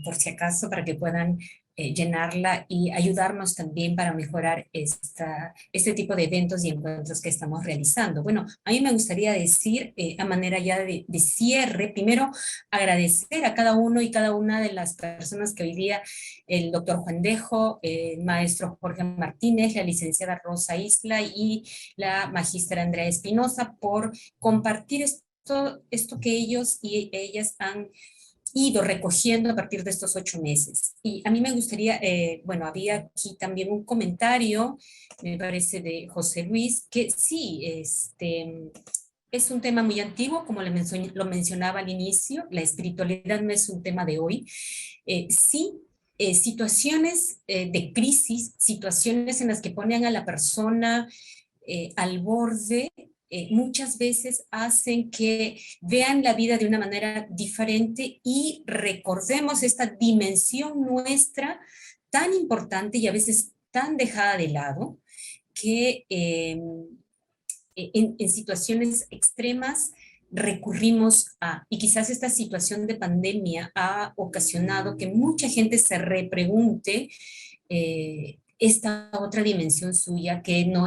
por si acaso, para que puedan llenarla y ayudarnos también para mejorar este tipo de eventos y encuentros que estamos realizando. Bueno, a mí me gustaría decir, a manera ya de cierre, primero agradecer a cada uno y cada una de las personas que hoy día, el doctor Juan Dejo, el maestro Jorge Martínez, la licenciada Rosa Isla y la magíster Andrea Espinosa, por compartir esto que ellos y ellas han ido recogiendo a partir de estos 8 meses. Y a mí me gustaría, bueno, había aquí también un comentario, me parece de José Luis, que sí, es un tema muy antiguo, como lo mencionaba al inicio, la espiritualidad no es un tema de hoy. Sí, situaciones de crisis, situaciones en las que ponen a la persona al borde, muchas veces hacen que vean la vida de una manera diferente y recordemos esta dimensión nuestra tan importante y a veces tan dejada de lado que en situaciones extremas recurrimos y quizás esta situación de pandemia ha ocasionado que mucha gente se repregunte esta otra dimensión suya que no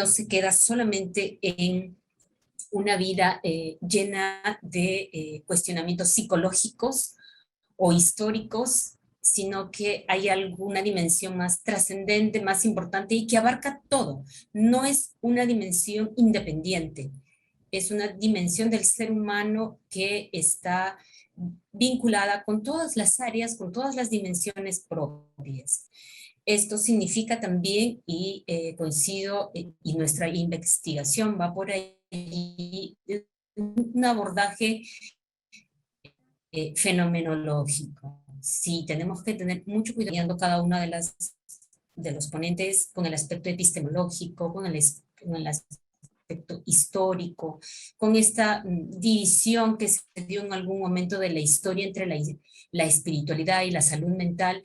se queda solamente en una vida llena de cuestionamientos psicológicos o históricos, sino que hay alguna dimensión más trascendente, más importante y que abarca todo. No es una dimensión independiente, es una dimensión del ser humano que está vinculada con todas las áreas, con todas las dimensiones propias. Esto significa también, y coincido, y nuestra investigación va por ahí, un abordaje fenomenológico. Sí, tenemos que tener mucho cuidado cada una de los ponentes con el aspecto epistemológico, con el aspecto histórico, con esta división que se dio en algún momento de la historia entre la espiritualidad y la salud mental.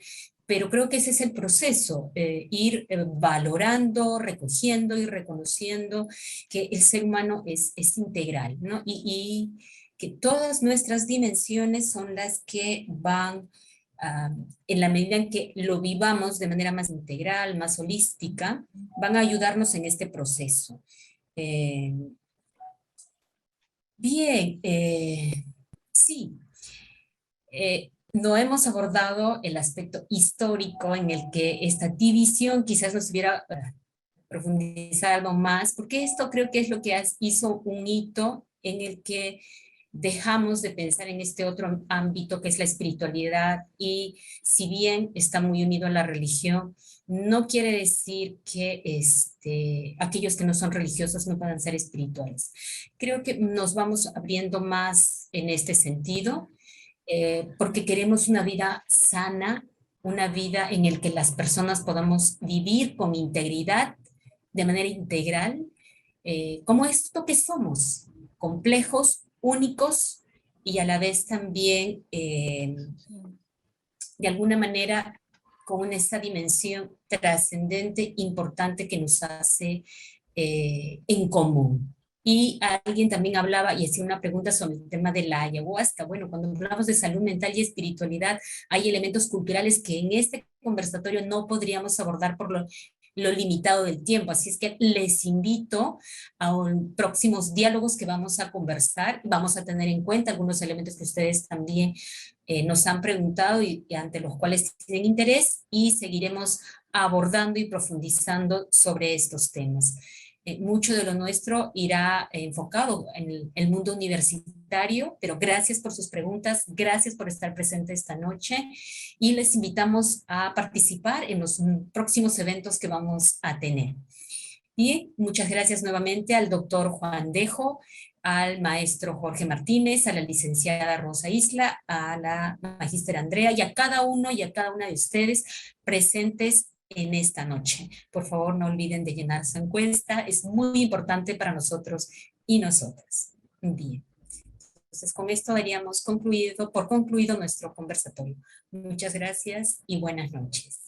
Pero creo que ese es el proceso, ir valorando, recogiendo y reconociendo que el ser humano es integral, ¿no? Y que todas nuestras dimensiones son las que van, en la medida en que lo vivamos de manera más integral, más holística, van a ayudarnos en este proceso. Bien, sí. No hemos abordado el aspecto histórico en el que esta división quizás nos hubiera profundizado algo más, porque esto creo que es lo que hizo un hito en el que dejamos de pensar en este otro ámbito que es la espiritualidad, y si bien está muy unido a la religión, no quiere decir que aquellos que no son religiosos no puedan ser espirituales. Creo que nos vamos abriendo más en este sentido, porque queremos una vida sana, una vida en la que las personas podamos vivir con integridad, de manera integral, como esto que somos, complejos, únicos y a la vez también, de alguna manera, con esa dimensión trascendente, importante que nos hace en común. Y alguien también hablaba y hacía una pregunta sobre el tema de la ayahuasca. Bueno, cuando hablamos de salud mental y espiritualidad, hay elementos culturales que en este conversatorio no podríamos abordar por lo limitado del tiempo. Así es que les invito a próximos diálogos que vamos a conversar. Vamos a tener en cuenta algunos elementos que ustedes también nos han preguntado y ante los cuales tienen interés, y seguiremos abordando y profundizando sobre estos temas. Mucho de lo nuestro irá enfocado en el mundo universitario, pero gracias por sus preguntas, gracias por estar presente esta noche, y les invitamos a participar en los próximos eventos que vamos a tener. Bien, muchas gracias nuevamente al doctor Juan Dejo, al maestro Jorge Martínez, a la licenciada Rosa Isla, a la magíster Andrea y a cada uno y a cada una de ustedes presentes en esta noche. Por favor, no olviden de llenar su encuesta, es muy importante para nosotros y nosotras. Bien. Entonces, con esto daríamos por concluido nuestro conversatorio. Muchas gracias y buenas noches.